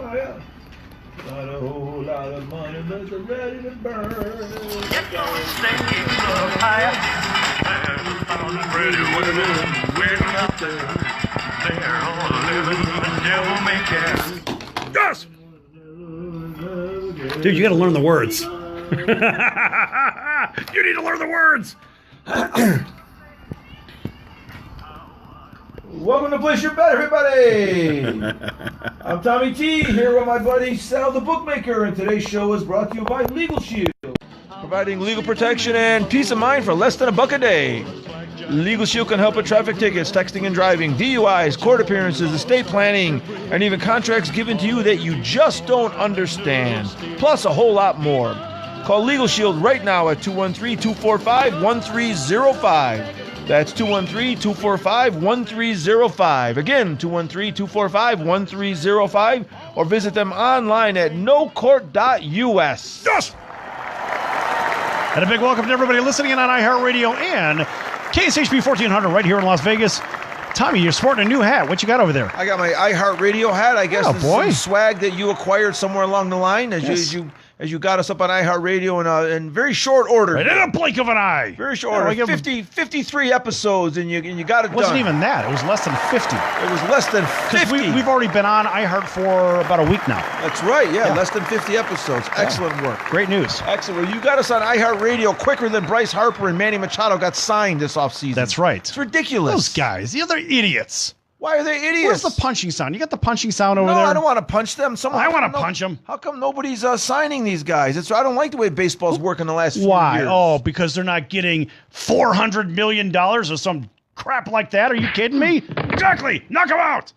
Oh, yeah. Got a whole lot of money, but it's ready to burn. Get those stakes up higher. I'm ready to win up there. They're all living the devil may care. Yes! Dude, you got to learn the words. You need to learn the words. Welcome to Place Your Bet, everybody. I'm Tommy T, here with my buddy Sal The Bookmaker, and today's show is brought to you by Legal Shield, providing legal protection and peace of mind for less than $1 a day. Legal Shield can help with traffic tickets, texting and driving, DUIs, court appearances, estate planning, and even contracts given to you that you just don't understand, plus a whole lot more. Call Legal Shield right now at 213-245-1305. That's 213-245-1305. Again, 213-245-1305. Or visit them online at nocourt.us. Yes! And a big welcome to everybody listening in on iHeartRadio and KSHP 1400 right here in Las Vegas. Tommy, you're sporting a new hat. What you got over there? I got my iHeartRadio hat. I guess this is some swag that you acquired somewhere along the line as you got us up on iHeartRadio in very short order. Right in a blink of an eye. Very short order. 53 episodes, and you got it done. It wasn't even that. It was less than 50. It was less than 50. We've already been on iHeart for about a week now. That's right, yeah. Less than 50 episodes. Excellent work. Great news. Excellent. Well, you got us on iHeartRadio quicker than Bryce Harper and Manny Machado got signed this offseason. That's right. It's ridiculous. Those guys, they're idiots. Why are they idiots? Where's the punching sound? You got the punching sound over there? No, I don't want to punch them. I want to punch them. How come nobody's signing these guys? I don't like the way baseball's working the last few years. Why? Oh, because they're not getting $400 million or some crap like that. Are you kidding me? Exactly. Knock them out.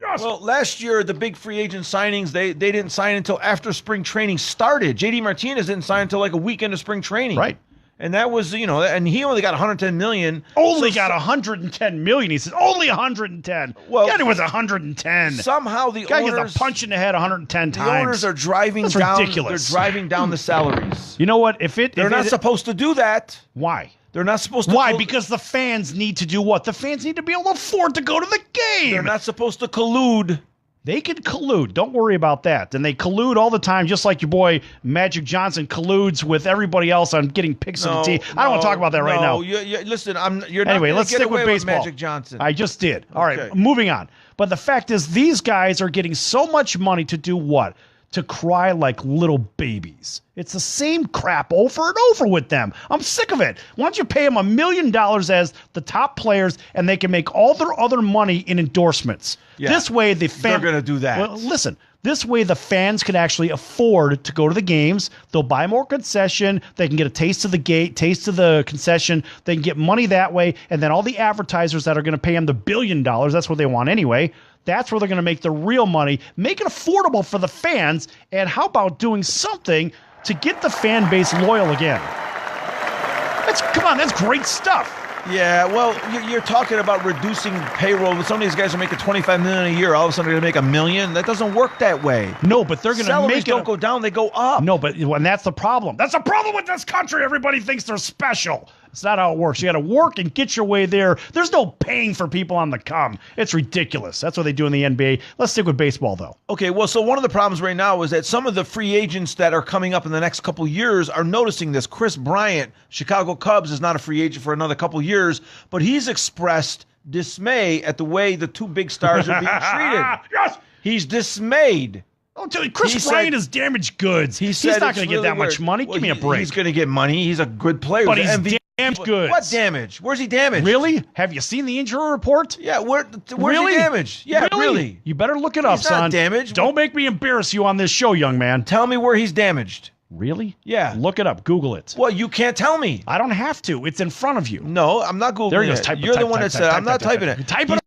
Yes. Well, last year, the big free agent signings, they didn't sign until after spring training started. J.D. Martinez didn't sign until like a week into spring training. Right. And that was, and he only got $110 million. Got $110 million. He said, only 110. Well, yeah, it was 110. Somehow the guy owners gets a punch in the head 110 times. The owners are driving That's down. Ridiculous. They're driving down the salaries. You know what? They're not supposed to do that. Why? They're not supposed to. Why? Because the fans need to do what? The fans need to be able to afford to go to the game. They're not supposed to collude. They can collude. Don't worry about that. And they collude all the time, just like your boy Magic Johnson colludes with everybody else on getting picks of the team. I don't want to talk about that right now. Listen, you're not anyway, let's get stick away with baseball. Magic Johnson. I just did. All right, moving on. But the fact is, these guys are getting so much money to do what? To cry like little babies. It's the same crap over and over with them. I'm sick of it. Why don't you pay them $1 million as the top players and they can make all their other money in endorsements? Yeah. This way, they're going to do that. Well, listen. This way, the fans can actually afford to go to the games. They'll buy more concession. They can get a taste of the gate, taste of the concession. They can get money that way. And then all the advertisers that are going to pay them the $1 billion, that's what they want anyway. That's where they're going to make the real money. Make it affordable for the fans. And how about doing something to get the fan base loyal again? Come on, that's great stuff. Yeah, well, you're talking about reducing payroll. Some of these guys are making $25 million a year. All of a sudden, they're going to make $1 million. That doesn't work that way. No, but they're going to make it. Salaries don't go down; they go up. No, and that's the problem. That's the problem with this country. Everybody thinks they're special. It's not how it works. You got to work and get your way there. There's no paying for people on the come. It's ridiculous. That's what they do in the NBA. Let's stick with baseball, though. Okay, well, so one of the problems right now is that some of the free agents that are coming up in the next couple years are noticing this. Chris Bryant, Chicago Cubs, is not a free agent for another couple years, but he's expressed dismay at the way the two big stars are being treated. Yes! He's dismayed. I'll tell you, Chris Bryant is damaged goods. He's not going to get that much money. Well, give me a break. He's going to get money. He's a good player. But he's damaged goods. What damage? Where's he damaged? Really? Have you seen the injury report? Yeah, where's he damaged? Yeah, really? You better look it up, son. He's not damaged. Don't make me embarrass you on this show, young man. Tell me where he's damaged. Really? Yeah. Look it up. Google it. Well, you can't tell me. I don't have to. It's in front of you. No, I'm not Googling it. You're the one that said I'm not typing it. Type it.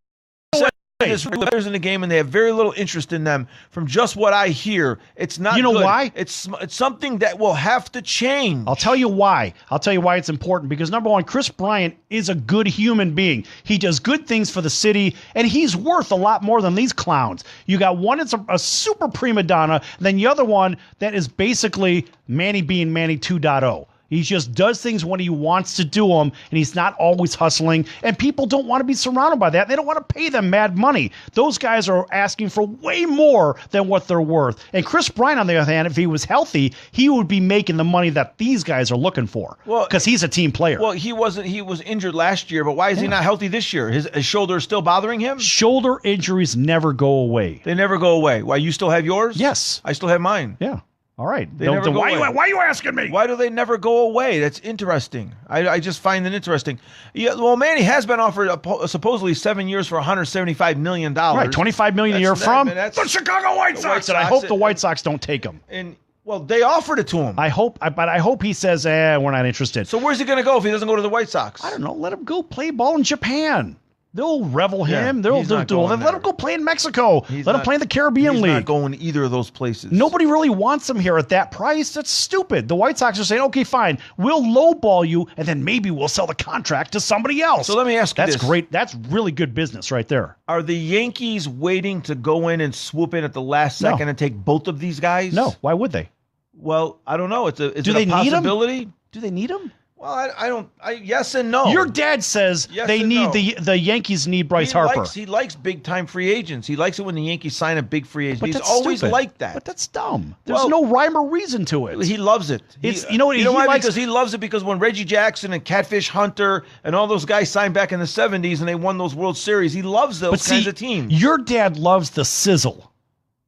There's players in the game, and they have very little interest in them. From just what I hear, it's not. You know good. why? It's something that will have to change. I'll tell you why. I'll tell you why it's important. Because number one, Chris Bryant is a good human being. He does good things for the city, and he's worth a lot more than these clowns. You got one that's a super prima donna, and then the other one that is basically Manny being Manny 2.0. He just does things when he wants to do them, and he's not always hustling. And people don't want to be surrounded by that. They don't want to pay them mad money. Those guys are asking for way more than what they're worth. And Chris Bryant, on the other hand, if he was healthy, he would be making the money that these guys are looking for. Well, because he's a team player. Well, he wasn't. He was injured last year, but why is he not healthy this year? His shoulder is still bothering him? Shoulder injuries never go away. They never go away. Why, you still have yours? Yes. I still have mine. Yeah. All right. Why are you asking me? Why do they never go away? That's interesting. I just find that interesting. Yeah, well, Manny has been offered supposedly 7 years for $175 million. Right, $25 million a year from the Chicago White Sox. And I hope the White Sox don't take him. And well, they offered it to him. I hope he says, we're not interested. So where's he going to go if he doesn't go to the White Sox? I don't know. Let him go play ball in Japan. They'll revel him. Yeah, Let him go play in Mexico. Let him play in the Caribbean League. He's not going either of those places. Nobody really wants him here at that price. That's stupid. The White Sox are saying, okay, fine. We'll lowball you, and then maybe we'll sell the contract to somebody else. So let me ask you this. That's great. That's really good business right there. Are the Yankees waiting to go in and swoop in at the last second and take both of these guys? No. Why would they? Well, I don't know. Do they need him? Possibility? Do they need him? Well, I don't. Yes and no. Your dad says the Yankees need Bryce Harper. He likes big time free agents. He likes it when the Yankees sign a big free agent. But He's always stupid. Liked that. But that's dumb. There's no rhyme or reason to it. He loves it. You know why? Because he loves it because when Reggie Jackson and Catfish Hunter and all those guys signed back in the 70s and they won those World Series, he loves those kinds of teams. Your dad loves the sizzle.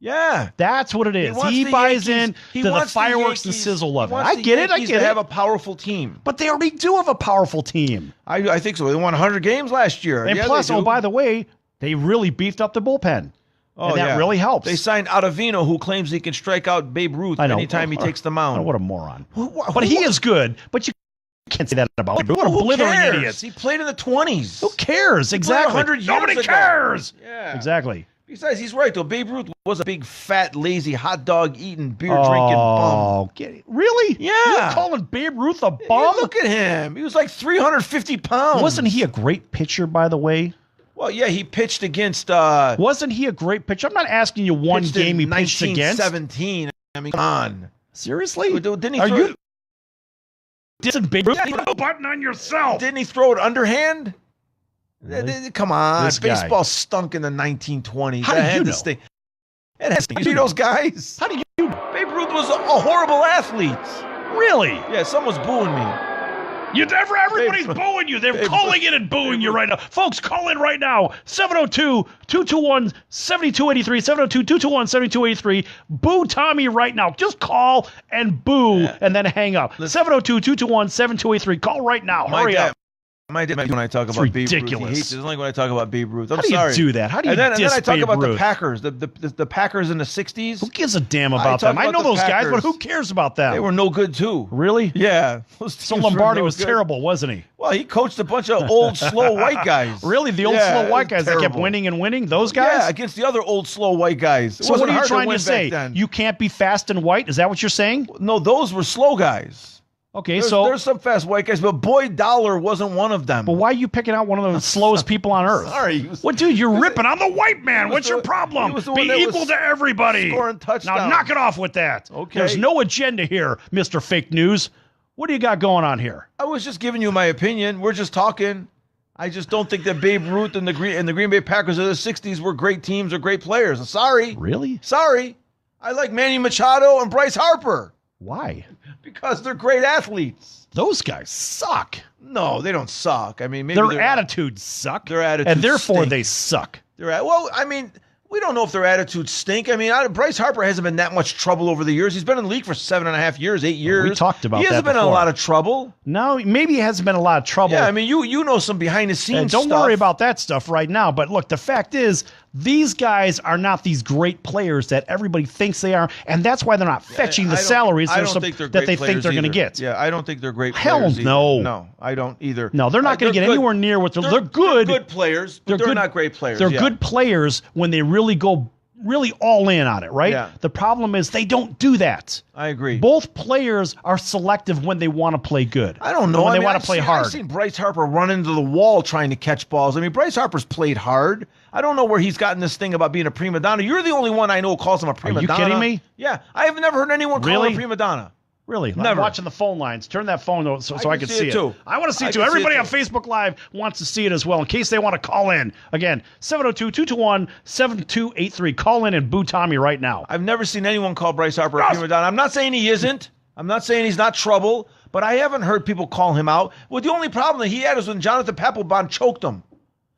Yeah. That's what it is. He buys into the fireworks and sizzle of it. I get it. They have a powerful team. But they already do have a powerful team. I think so. They won 100 games last year. And plus, by the way, they really beefed up the bullpen. And that really helps. They signed Ottavino, who claims he can strike out Babe Ruth anytime he takes the mound. What a moron. But he is good. But you can't say that about him. What a blithering idiot. He played in the 20s. Who cares? Exactly. 100 years Nobody cares. Yeah. Exactly. Besides, he's right, though. Babe Ruth was a big, fat, lazy, hot dog eating, beer drinking bum. Really? Yeah. You're calling Babe Ruth a bum? Yeah, look at him. He was like 350 pounds. Wasn't he a great pitcher, by the way? Well, yeah, he pitched against... Wasn't he a great pitcher? I'm not asking you one game he pitched against. 1917. I mean, come on. Seriously? Didn't he throw... Didn't Babe Ruth put a button on yourself? Didn't he throw it underhand? Really? Come on. This Baseball guy. stunk in the 1920s. How do you know? It has to. You see those guys? How do you know? Babe Ruth was a horrible athlete. Really? Yeah, someone's booing me. Everybody's booing you. They're calling in and booing you right now. Folks, call in right now. 702-221-7283. 702-221-7283. Boo Tommy right now. Just call and boo and then hang up. 702-221-7283. Call right now. Hurry up. My dad, when I talk about Babe Ruth, he hates it. It's like when I talk about Babe Ruth. I'm sorry. How do you do that? How do you and then I talk Babe about Ruth? the Packers, the Packers in the 60s. Who gives a damn about them? I know those guys, but who cares about them? They were no good, too. Really? Yeah. So Lombardi was terrible, wasn't he? Well, he coached a bunch of old, slow white guys. Really? The old, slow white guys that kept winning and winning? Those guys? Yeah, against the other old, slow white guys. So what are you trying to say? You can't be fast and white? Is that what you're saying? No, those were slow guys. Okay, there's some fast white guys, but Boyd Dollar wasn't one of them. But why are you picking out one of the slowest people on earth? Sorry. What, dude, you're ripping. I'm the white man. What's your problem? Be equal to everybody. Scoring touchdowns. Now knock it off with that. Okay. There's no agenda here, Mr. Fake News. What do you got going on here? I was just giving you my opinion. We're just talking. I just don't think that Babe Ruth and the Green Bay Packers of the 60s were great teams or great players. Sorry. Really? Sorry. I like Manny Machado and Bryce Harper. Why? Because they're great athletes. Those guys suck. No, they don't suck. I mean, maybe their attitudes suck. Their attitudes and therefore stink. They suck. Well, I mean, we don't know if their attitudes stink. I mean, Bryce Harper hasn't been that much trouble over the years. He's been in the league for 7.5 years, 8 years. We talked about that. He hasn't been in a lot of trouble. No, maybe he hasn't been in a lot of trouble. Yeah, I mean, you know some behind the scenes stuff. Don't worry about that stuff right now. But look, the fact is, these guys are not these great players that everybody thinks they are, and that's why they're not fetching the salaries that they think they're going to get. Yeah, I don't think they're great players. Hell no. No, I don't either. No, they're not going to get anywhere near what they're good. They're good players, but they're not great players. They're good players when they really go all in on it, right? Yeah. The problem is they don't do that. I agree. Both players are selective when they want to play good. I don't know. When they want to play hard. I've seen Bryce Harper run into the wall trying to catch balls. I mean, Bryce Harper's played hard. I don't know where he's gotten this thing about being a prima donna. You're the only one I know who calls him a prima donna. Are you kidding me? Yeah. I have never heard anyone call him a prima donna. Really? Never. I'm watching the phone lines. Turn that phone over so I can see it. Too. I want to see it too. Everybody on Facebook Live wants to see it as well in case they want to call in. Again, 702-221-7283. Call in and boo Tommy right now. I've never seen anyone call Bryce Harper a prima donna. I'm not saying he isn't. I'm not saying he's not trouble, but I haven't heard people call him out. Well, the only problem that he had was when Jonathan Papelbon choked him.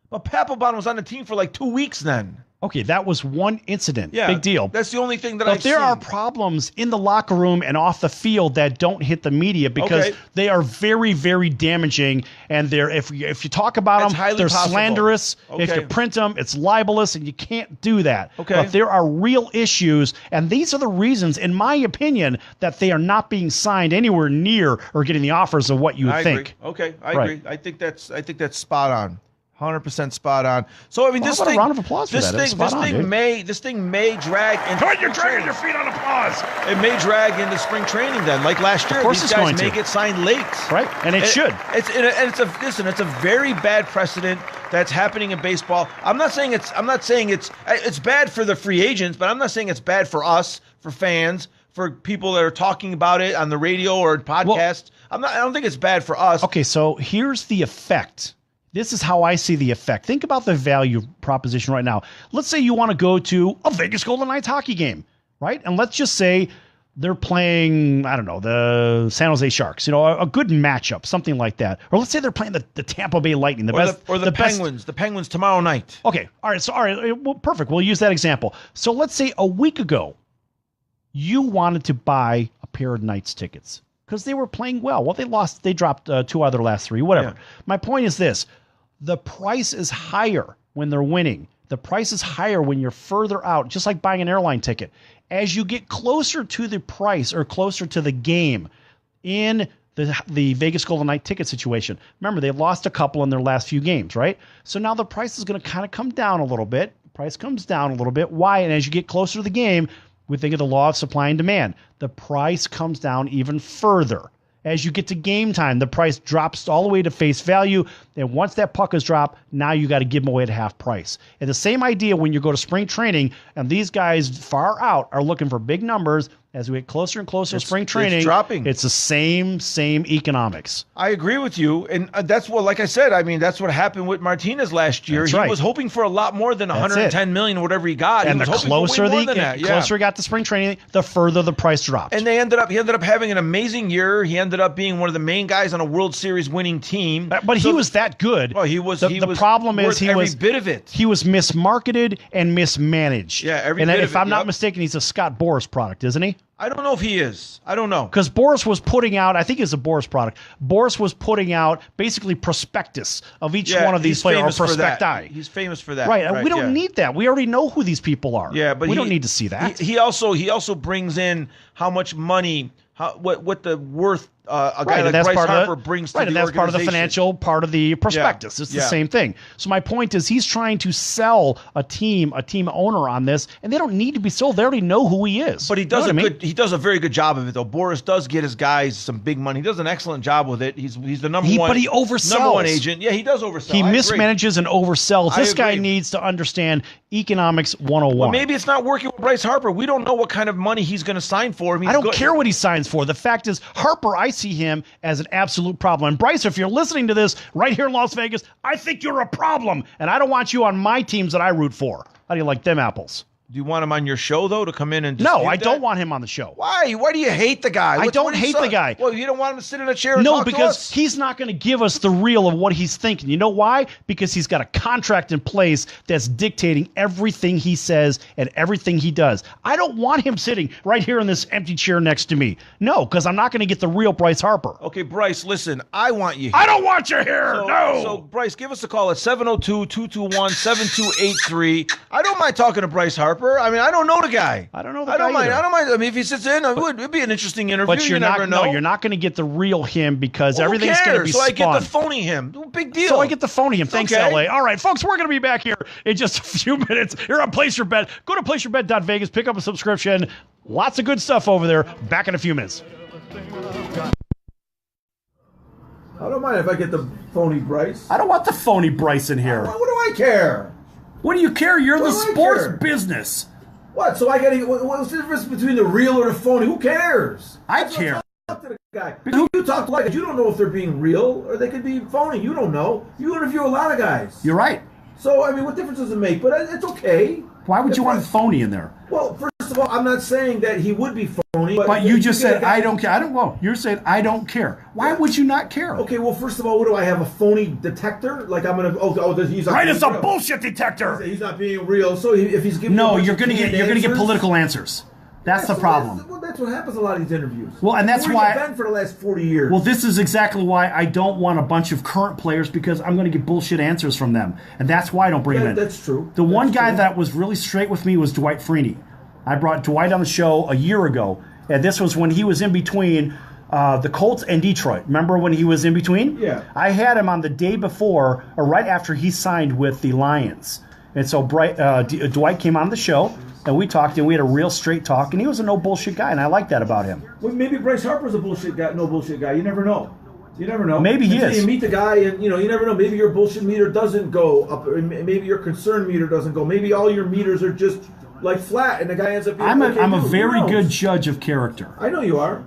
But Papelbon was on the team for like 2 weeks then. Okay, that was one incident. Yeah, big deal. That's the only thing that I've seen. But there are problems in the locker room and off the field that don't hit the media because they are very, very damaging. And they're if you talk about them, they're slanderous. If you print them, it's libelous, and you can't do that. But there are real issues, and these are the reasons, in my opinion, that they are not being signed anywhere near or getting the offers of what you would think. Okay, I agree. I think that's spot on. 100% spot on. So I mean, this thing. A round of applause for that. This thing may drag. You're dragging your feet on applause. It may drag into spring training then, like last year. Of course, these guys may get signed late, right? And it should. It's a very bad precedent that's happening in baseball. I'm not saying it's bad for the free agents, but I'm not saying it's bad for us, for fans, for people that are talking about it on the radio or podcasts. I don't think it's bad for us. Okay, so here's the effect. This is how I see the effect. Think about the value proposition right now. Let's say you want to go to a Vegas Golden Knights hockey game, right? And let's just say they're playing, I don't know, the San Jose Sharks, a good matchup, something like that. Or let's say they're playing the Tampa Bay Lightning, the Penguins. The Penguins tomorrow night. Okay, all right, well, perfect. We'll use that example. So let's say a week ago, you wanted to buy a pair of Knights tickets because they were playing well. Well, they dropped 2 out of their last 3, whatever. Yeah. My point is this. The price is higher when they're winning. The price is higher when you're further out, just like buying an airline ticket. As you get closer to the price or closer to the game in the Vegas Golden Knight ticket situation, remember, they lost a couple in their last few games, right? So now the price is going to kind of come down a little bit. Price comes down a little bit. Why? And as you get closer to the game, we think of the law of supply and demand. The price comes down even further. As you get to game time, the price drops all the way to face value. And once that puck is dropped, now you got to give them away at half price. And the same idea when you go to spring training, and these guys far out are looking for big numbers. As we get closer and closer to spring training, it's the same economics. I agree with you. And that's what, like I said, I mean, that's what happened with Martinez last year. He was hoping for a lot more than $110 million, whatever he got. And the closer he got to spring training, the further the price dropped. And he ended up having an amazing year. He ended up being one of the main guys on a World Series winning team. But he was that good. Well, he was. The problem is every bit of it. He was mismarketed and mismanaged. Yeah, every bit of it. And if I'm not mistaken, he's a Scott Boras product, isn't he? I don't know if he is. I don't know. Because Boras was putting out, I think it's a Boras product. Boras was putting out basically prospectus of each one of these players, or prospecti. He's famous for that. Right. And we don't need that. We already know who these people are. Yeah, but we don't need to see that. He also brings in how much money, what the worth a guy like Bryce Harper brings to the organization. And that's part of the financial part of the prospectus. It's the same thing. So my point is he's trying to sell a team owner on this, and they don't need to be sold. They already know who he is. But he does he does a very good job of it, though. Boras does get his guys some big money. He does an excellent job with it. He's the number one. But he oversells. Number one agent. Yeah, he does oversell. He mismanages and oversells. This guy needs to understand economics 101. Well, maybe it's not working with Bryce Harper. We don't know what kind of money he's going to sign for. I don't care what he signs for. The fact is, Harper, I see him as an absolute problem. And Bryce, if you're listening to this right here in Las Vegas, I think you're a problem. And I don't want you on my teams that I root for. How do you like them apples? Do you want him on your show, though, to come in and No, I don't want him on the show. Why? Why do you hate the guy? I don't hate the guy. Well, you don't want him to sit in a chair and talk to us? No, because he's not going to give us the real of what he's thinking. You know why? Because he's got a contract in place that's dictating everything he says and everything he does. I don't want him sitting right here in this empty chair next to me. No, because I'm not going to get the real Bryce Harper. Okay, Bryce, listen, I want you here. I don't want you here. No. So, Bryce, give us a call at 702-221-7283. I don't mind talking to Bryce Harper. I mean, I don't know the guy. I don't know the guy mind. either. I don't mind. I mean, if he sits in, it'd be an interesting interview. But you're never know. No, you're not going to get the real him because everything's going to be spun. So I get the phony him. Big deal. So I get the phony him. Thanks, LA. All right, folks, we're going to be back here in just a few minutes. Here on Place Your Bet. Go to placeyourbet.vegas. Pick up a subscription. Lots of good stuff over there. Back in a few minutes. I don't mind if I get the phony Bryce. I don't want the phony Bryce in here. What do I care? What do you care? You're the sports business. What? So I got to. What's the difference between the real or the phony? Who cares? I care. guy. Because you talk to like, you don't know if they're being real or they could be phony. You don't know. You interview a lot of guys. You're right. So, I mean, what difference does it make? But it's okay. Why would you want phony in there? Well, first of all, I'm not saying that he would be phony. But you just said, I don't care. Well, you're saying, I don't care. Why would you not care? Okay, well, first of all, what do I have, a phony detector? Like I'm going to, he's not right, it's a real. Bullshit detector. He's not being real. So if he's giving you're going to get political answers. That's the problem. That's what happens in a lot of these interviews. Well, and that's why been for the last 40 years. Well, this is exactly why I don't want a bunch of current players, because I'm going to get bullshit answers from them, and that's why I don't bring them in. That's true. The one guy that was really straight with me was Dwight Freeney. I brought Dwight on the show a year ago, and this was when he was in between the Colts and Detroit. Remember when he was in between? Yeah. I had him on the day before, or right after he signed with the Lions, and so Dwight came on the show. And we talked, and we had a real straight talk, and he was a no bullshit guy, and I like that about him. Well, maybe Bryce Harper's a bullshit guy, no bullshit guy. You never know. You never know. Maybe he is. You meet the guy, and you never know. Maybe your bullshit meter doesn't go up, or maybe your concern meter doesn't go. Maybe all your meters are just like flat, and the guy ends up being. I'm a very good judge of character. I know you are.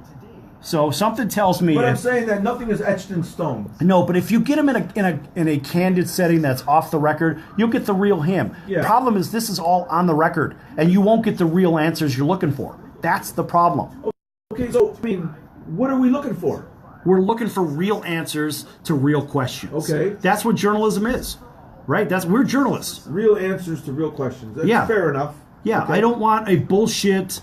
So something tells me. But I'm saying that nothing is etched in stone. No, but if you get him in a candid setting that's off the record, you'll get the real him. Yeah. Problem is, this is all on the record, and you won't get the real answers you're looking for. That's the problem. Okay, so I mean, what are we looking for? We're looking for real answers to real questions. Okay. That's what journalism is, right? We're journalists. Real answers to real questions. That's fair enough. Yeah, okay. I don't want a bullshit.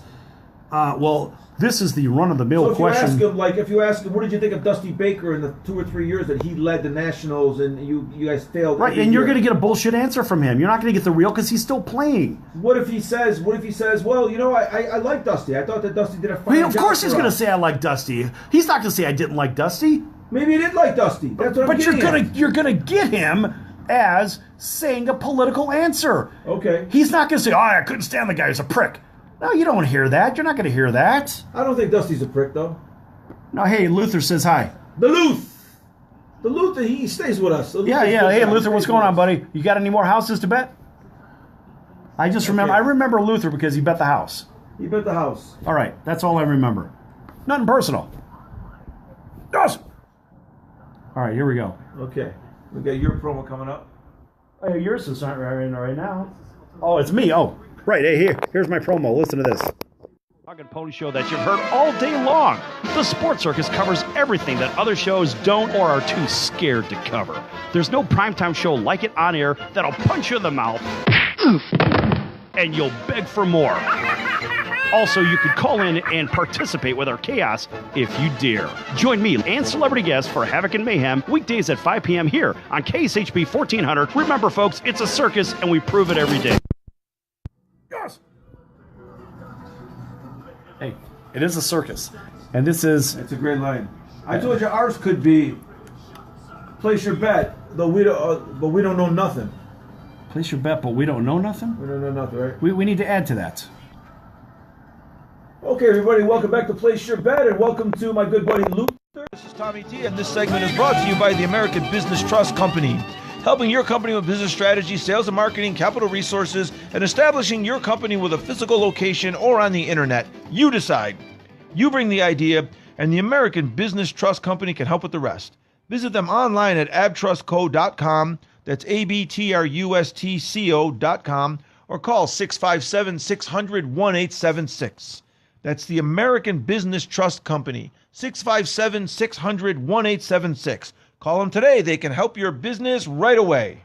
This is the run-of-the-mill question. If you ask him, what did you think of Dusty Baker in the 2 or 3 years that he led the Nationals and you guys failed? Right, and you're going to get a bullshit answer from him. You're not going to get the real because he's still playing. What if he says, well, I like Dusty. I thought that Dusty did a fine job. Of course he's going to say I like Dusty. He's not going to say I didn't like Dusty. Maybe he did like Dusty. That's what I'm getting at. You're going to get him as saying a political answer. Okay. He's not going to say, I couldn't stand the guy. He's a prick. No, you don't want to hear that. You're not going to hear that. I don't think Dusty's a prick, though. No, hey, Luther says hi. The Luther, he stays with us. Yeah. Hey, Luther, what's going on, buddy? You got any more houses to bet? I remember Luther because he bet the house. He bet the house. All right, that's all I remember. Nothing personal. Awesome. All right, here we go. Okay. We got your promo coming up. Hey, yours is not right now. Oh, it's me. Oh. Right, hey, here's my promo. Listen to this. Dog and Pony Show that you've heard all day long. The Sports Circus covers everything that other shows don't or are too scared to cover. There's no primetime show like it on air that'll punch you in the mouth, and you'll beg for more. Also, you could call in and participate with our chaos if you dare. Join me and celebrity guests for Havoc and Mayhem weekdays at 5 p.m. here on KSHP 1400. Remember, folks, it's a circus, and we prove it every day. Yes. Hey, it is a circus, and this is. It's a great line. I told you ours could be place your bet, though we don't, but we don't know nothing. Place your bet, but we don't know nothing. We don't know nothing, right? We need to add to that. Okay, everybody, welcome back to Place Your Bet, and welcome to my good buddy Luther. This is Tommy T, and this segment is brought to you by the American Business Trust Company. Helping your company with business strategy, sales and marketing, capital resources, and establishing your company with a physical location or on the internet. You decide. You bring the idea, and the American Business Trust Company can help with the rest. Visit them online at abtrustco.com. That's ABTRUSTCO.com, or call 657-600-1876. That's the American Business Trust Company, 657-600-1876. Call them today. They can help your business right away.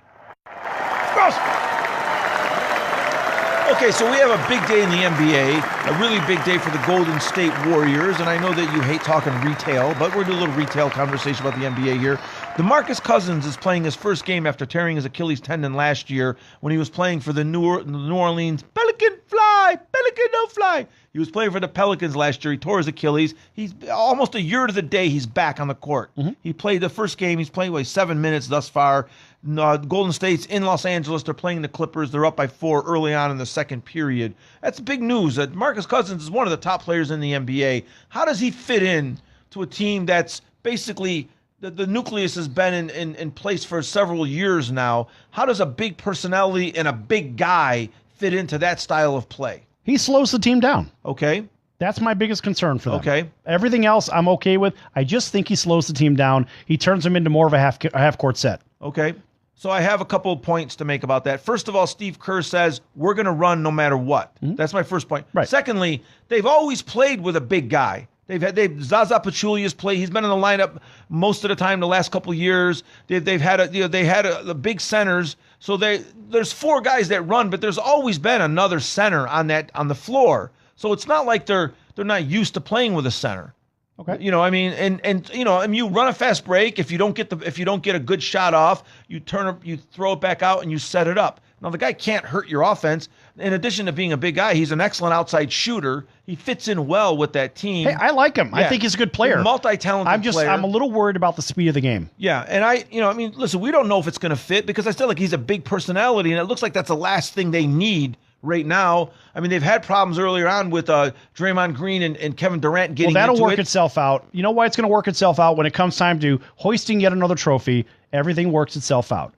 Okay, so we have a big day in the NBA, a really big day for the Golden State Warriors, and I know that you hate talking retail, but we're doing a little retail conversation about the NBA here. DeMarcus Cousins is playing his first game after tearing his Achilles tendon last year when he was playing for the New Orleans Pelican Fly, Pelican No Fly. He was playing for the Pelicans last year. He tore his Achilles. He's almost a year to the day he's back on the court. Mm-hmm. He played the first game. He's played 7 minutes thus far. Golden State's in Los Angeles. They're playing the Clippers. They're up by 4 early on in the second period. That's big news. Marcus Cousins is one of the top players in the NBA. How does he fit in to a team that's basically the nucleus has been in place for several years now? How does a big personality and a big guy fit into that style of play? He slows the team down. Okay. That's my biggest concern for them. Okay. Everything else I'm okay with. I just think he slows the team down. He turns them into more of a half-court set. Okay. So I have a couple of points to make about that. First of all, Steve Kerr says, we're going to run no matter what. That's my first point. Right. Secondly, they've always played with a big guy. Zaza Pachulia's play. He's been in the lineup most of the time the last couple of years. They had the big centers. So there's 4 guys that run, but there's always been another center on the floor. So it's not like they're not used to playing with a center. Okay. You run a fast break. If you don't get a good shot off, you throw it back out and you set it up. Now the guy can't hurt your offense. In addition to being a big guy, he's an excellent outside shooter. He fits in well with that team. Hey, I like him. I think he's a good player. Multi-talented player. I'm a little worried about the speed of the game. Yeah, and listen, we don't know if it's going to fit because I still like he's a big personality, and it looks like that's the last thing they need right now. I mean, they've had problems earlier on with Draymond Green and Kevin Durant getting into it. Well, that'll work itself out. You know why it's going to work itself out? When it comes time to hoisting yet another trophy, everything works itself out.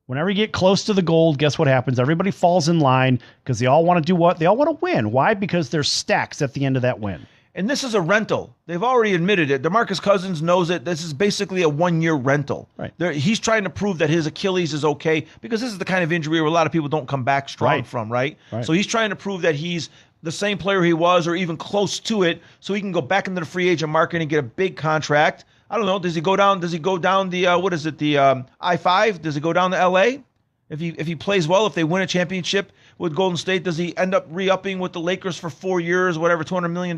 Whenever you get close to the gold, guess what happens? Everybody falls in line because they all want to do what? They all want to win. Why? Because there's stacks at the end of that win. And this is a rental. They've already admitted it. DeMarcus Cousins knows it. This is basically a 1-year rental. Right. He's trying to prove that his Achilles is okay because this is the kind of injury where a lot of people don't come back strong from, right? So he's trying to prove that he's the same player he was or even close to it so he can go back into the free agent market and get a big contract. I don't know. Does he go down the I-5? Does he go down to L.A.? If he plays well, if they win a championship with Golden State, does he end up re-upping with the Lakers for 4 years, whatever, $200 million?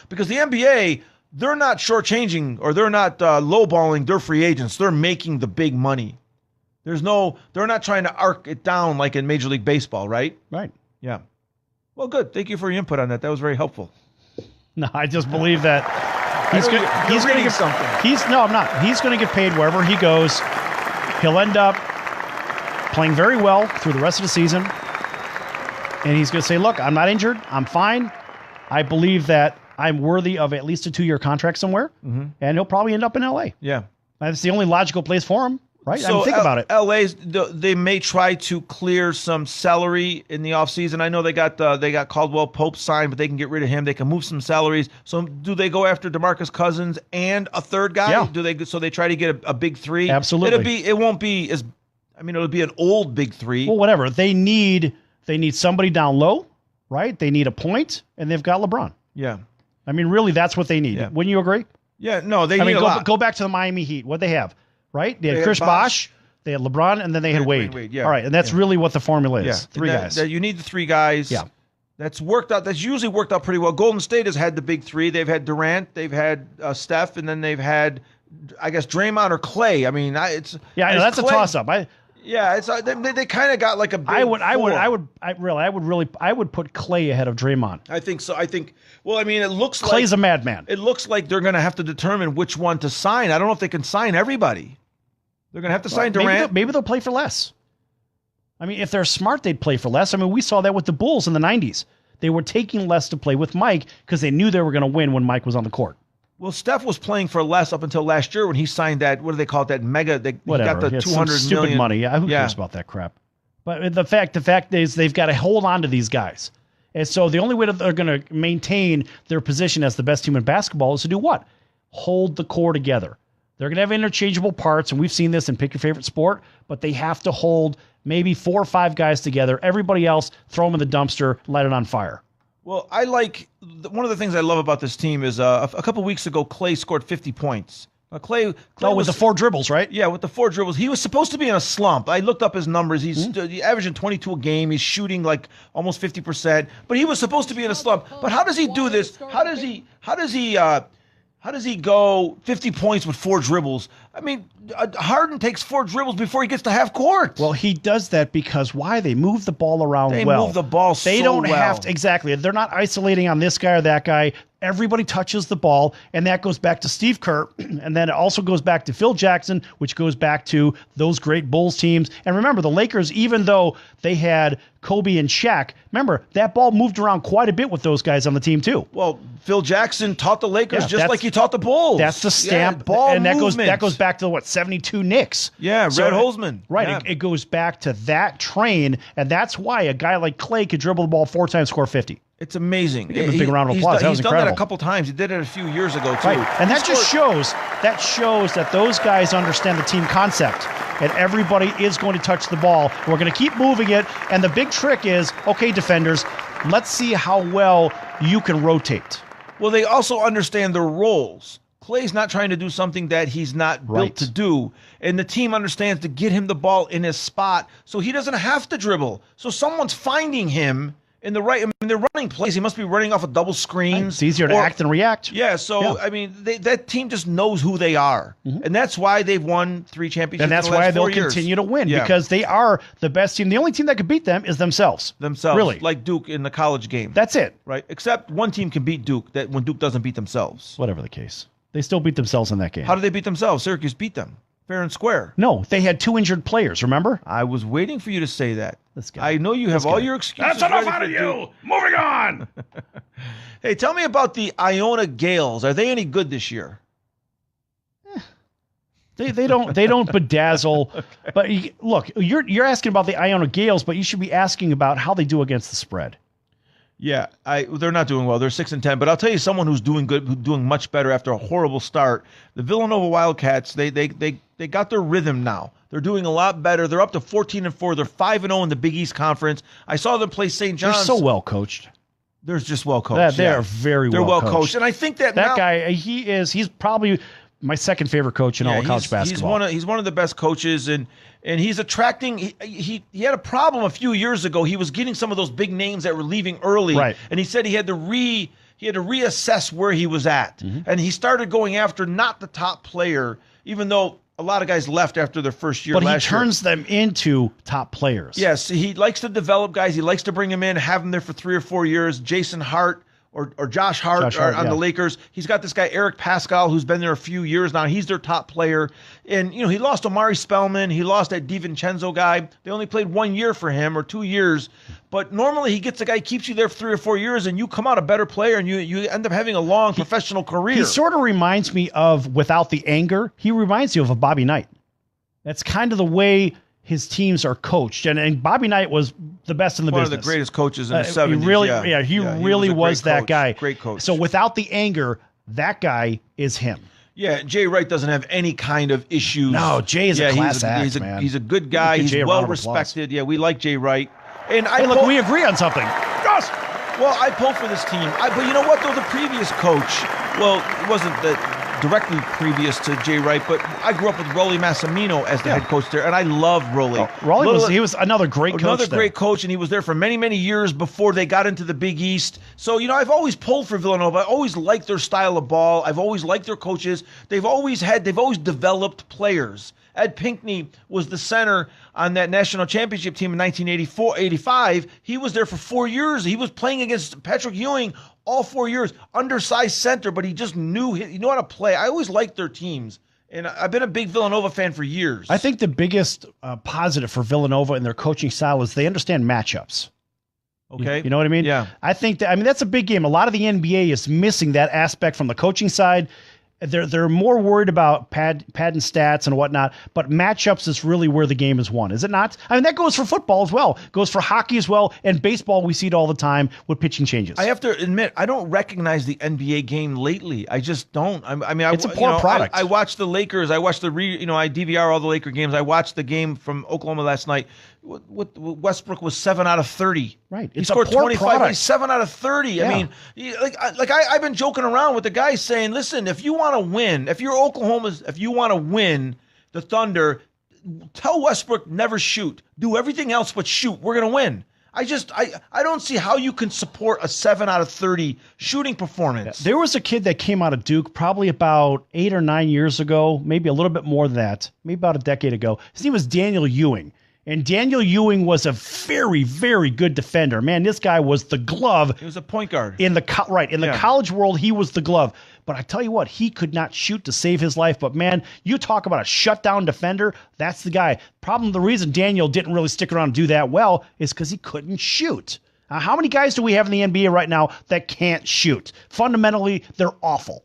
Because the NBA, they're not shortchanging or they're not lowballing their free agents. They're making the big money. They're not trying to arc it down like in Major League Baseball, right? Right. Yeah. Well, good. Thank you for your input on that. That was very helpful. No, I just believe that he's going to get something. I'm not. He's going to get paid wherever he goes. He'll end up playing very well through the rest of the season. And he's going to say, look, I'm not injured. I'm fine. I believe that I'm worthy of at least a 2-year contract somewhere. And he'll probably end up in L.A. Yeah. That's the only logical place for him, right? So think about it. LA's, they may try to clear some salary in the offseason. I know they got Caldwell Pope signed, but they can get rid of him. They can move some salaries. So do they go after DeMarcus Cousins and a third guy? Yeah. So they try to get a big 3? Absolutely. It'll be an old big 3. Well, whatever. They need somebody down low, right? They need a point, and they've got LeBron. Yeah. I mean, really, that's what they need. Yeah. Wouldn't you agree? Yeah, no, they need a lot. Go back to the Miami Heat. What'd they have, right? They had Chris Bosh, they had LeBron, and then they had Wade. Yeah. All right, and that's really what the formula is. Yeah. 3 guys. You need the 3 guys. Yeah. That's worked out. That's usually worked out pretty well. Golden State has had the big 3. They've had Durant, they've had Steph, and then they've had, I guess, Draymond or Clay. I mean, that's Clay, a toss-up. Yeah, it's they kind of got like a big I would put Clay ahead of Draymond. I think so. Well, I mean, it looks like Clay's a madman. It looks like they're going to have to determine which one to sign. I don't know if they can sign everybody. They're going to have to sign Durant. Maybe they'll play for less. I mean, if they're smart, they'd play for less. I mean, we saw that with the Bulls in the 90s. They were taking less to play with Mike because they knew they were going to win when Mike was on the court. Well, Steph was playing for less up until last year when he signed that, what do they call it, that mega, he got the $200 stupid million. money. Who cares about that crap? But the fact is they've got to hold on to these guys. And so the only way that they're going to maintain their position as the best team in basketball is to do what? Hold the core together. They're going to have interchangeable parts, and we've seen this in pick your favorite sport, but they have to hold maybe 4 or 5 guys together. Everybody else, throw them in the dumpster, light it on fire. Well, one of the things I love about this team is a couple weeks ago, Clay scored 50 points. Clay with the 4 dribbles, right? Yeah, with the 4 dribbles. He was supposed to be in a slump. I looked up his numbers. He's averaging 22 a game. He's shooting like almost 50%. But he was supposed to be in a slump. But how does he do this? How does he go 50 points with 4 dribbles? I mean, Harden takes 4 dribbles before he gets to half court. Well, he does that because why? They move the ball around well. They move the ball They so don't well. have to, exactly. They're not isolating on this guy or that guy. Everybody touches the ball, and that goes back to Steve Kerr, and then it also goes back to Phil Jackson, which goes back to those great Bulls teams. And remember, the Lakers, even though they had Kobe and Shaq, remember, that ball moved around quite a bit with those guys on the team, too. Well, Phil Jackson taught the Lakers just like he taught the Bulls. That's the stamp. Ball and that movement. goes back to, 72 Knicks. Yeah, Red Holzman. Right. Yeah. It goes back to that train, and that's why a guy like Clay could dribble the ball 4 times, score 50. It's amazing. Give him a big round of applause. That was he's incredible. done that a couple times. He did it a few years ago, too. Right. And that just shows that those guys understand the team concept. And everybody is going to touch the ball. We're going to keep moving it. And the big trick is, okay, defenders, let's see how well you can rotate. Well, they also understand their roles. Clay's not trying to do something that he's not built to do. And the team understands to get him the ball in his spot so he doesn't have to dribble. So someone's finding him in the right. I mean, they're running plays. He must be running off of double screens. It's easier to act than react. Yeah. So, I mean, that team just knows who they are. And that's why they've won 3 championships. And that's why they'll continue to win because they are the best team. The only team that could beat them is themselves. Really. Like Duke in the college game. That's it. Right. Except one team can beat Duke when Duke doesn't beat themselves. Whatever the case. They still beat themselves in that game. How did they beat themselves? Syracuse beat them. Fair and square. No, they had 2 injured players, remember? I was waiting for you to say that. This guy. I know you have all your excuses. That's enough out of you. Moving on. Hey, tell me about the Iona Gales. Are they any good this year? They don't bedazzle. Okay. But look, you're asking about the Iona Gales, but you should be asking about how they do against the spread. Yeah, they're not doing well. They're 6-10. But I'll tell you someone who's doing good, who's doing much better after a horrible start. The Villanova Wildcats. They got their rhythm now. They're doing a lot better. They're up to 14-4. They're 5-0 in the Big East Conference. I saw them play St. John's. They're so well coached. They're just well coached. They are very well coached. They're well coached, and I think that guy he's probably my second favorite coach in all of college basketball. He's one of the best coaches, and he's attracting. He had a problem a few years ago. He was getting some of those big names that were leaving early, right? And he said he had to reassess where he was at, and he started going after not the top player, even though a lot of guys left after their first year. But he turns them into top players. Yes, he likes to develop guys. He likes to bring them in, have them there for 3 or 4 years. Jason Hart. Or Josh Hart on the Lakers. He's got this guy, Eric Pascal, who's been there a few years now. He's their top player. And, he lost Omari Spellman. He lost that DiVincenzo guy. They only played 1 year for him or 2 years. But normally he gets a guy, keeps you there for 3 or 4 years, and you come out a better player, and you end up having a long professional career. He sort of reminds me of, without the anger, he reminds you of a Bobby Knight. That's kind of the way his teams are coached. And Bobby Knight was the best in the business. One of the greatest coaches in the 70s. He really was that guy. Great coach. So without the anger, that guy is him. Yeah, Jay Wright doesn't have any kind of issues. No, Jay is a class act, man. He's a good guy. He's well respected. Yeah, we like Jay Wright. And we agree on something. Yes. Well, I pulled for this team. But you know what, though? The previous coach, it wasn't directly previous to Jay Wright, but I grew up with Rolly Massimino as the head coach there, and I loved Rolly. He was another great coach. Another great coach, and he was there for many, many years before they got into the Big East. So, I've always pulled for Villanova. I always liked their style of ball. I've always liked their coaches. They've always developed players. Ed Pinckney was the center on that national championship team in 1984-85. He was there for 4 years. He was playing against Patrick Ewing all 4 years, undersized center, but he just knew how to play. I always liked their teams, and I've been a big Villanova fan for years. I think the biggest positive for Villanova and their coaching style is they understand matchups. Okay. You know what I mean? Yeah. I think that's a big game. A lot of the NBA is missing that aspect from the coaching side. They're more worried about pad and stats and whatnot, but matchups is really where the game is won, is it not? I mean, that goes for football as well, goes for hockey as well, and baseball. We see it all the time with pitching changes. I have to admit, I don't recognize the NBA game lately. I just don't. It's a poor product. I watched the Lakers. I watched I DVR all the Laker games. I watched the game from Oklahoma last night. Westbrook was 7 out of 30. Right. He scored 25. He's 7 out of 30. Yeah. I mean, I've been joking around with the guys saying, listen, if you want to win, if you're Oklahoma, if you want to win the Thunder, tell Westbrook never shoot. Do everything else but shoot. We're going to win. I don't see how you can support a 7 out of 30 shooting performance. There was a kid that came out of Duke probably about 8 or 9 years ago, maybe a little bit more than that, maybe about a decade ago. His name was Daniel Ewing. And Daniel Ewing was a very, very good defender. Man, this guy was the glove. He was a point guard. In the college world, he was the glove. But I tell you what, he could not shoot to save his life. But man, you talk about a shutdown defender, that's the guy. The reason Daniel didn't really stick around and do that well is because he couldn't shoot. How many guys do we have in the NBA right now that can't shoot? Fundamentally, they're awful.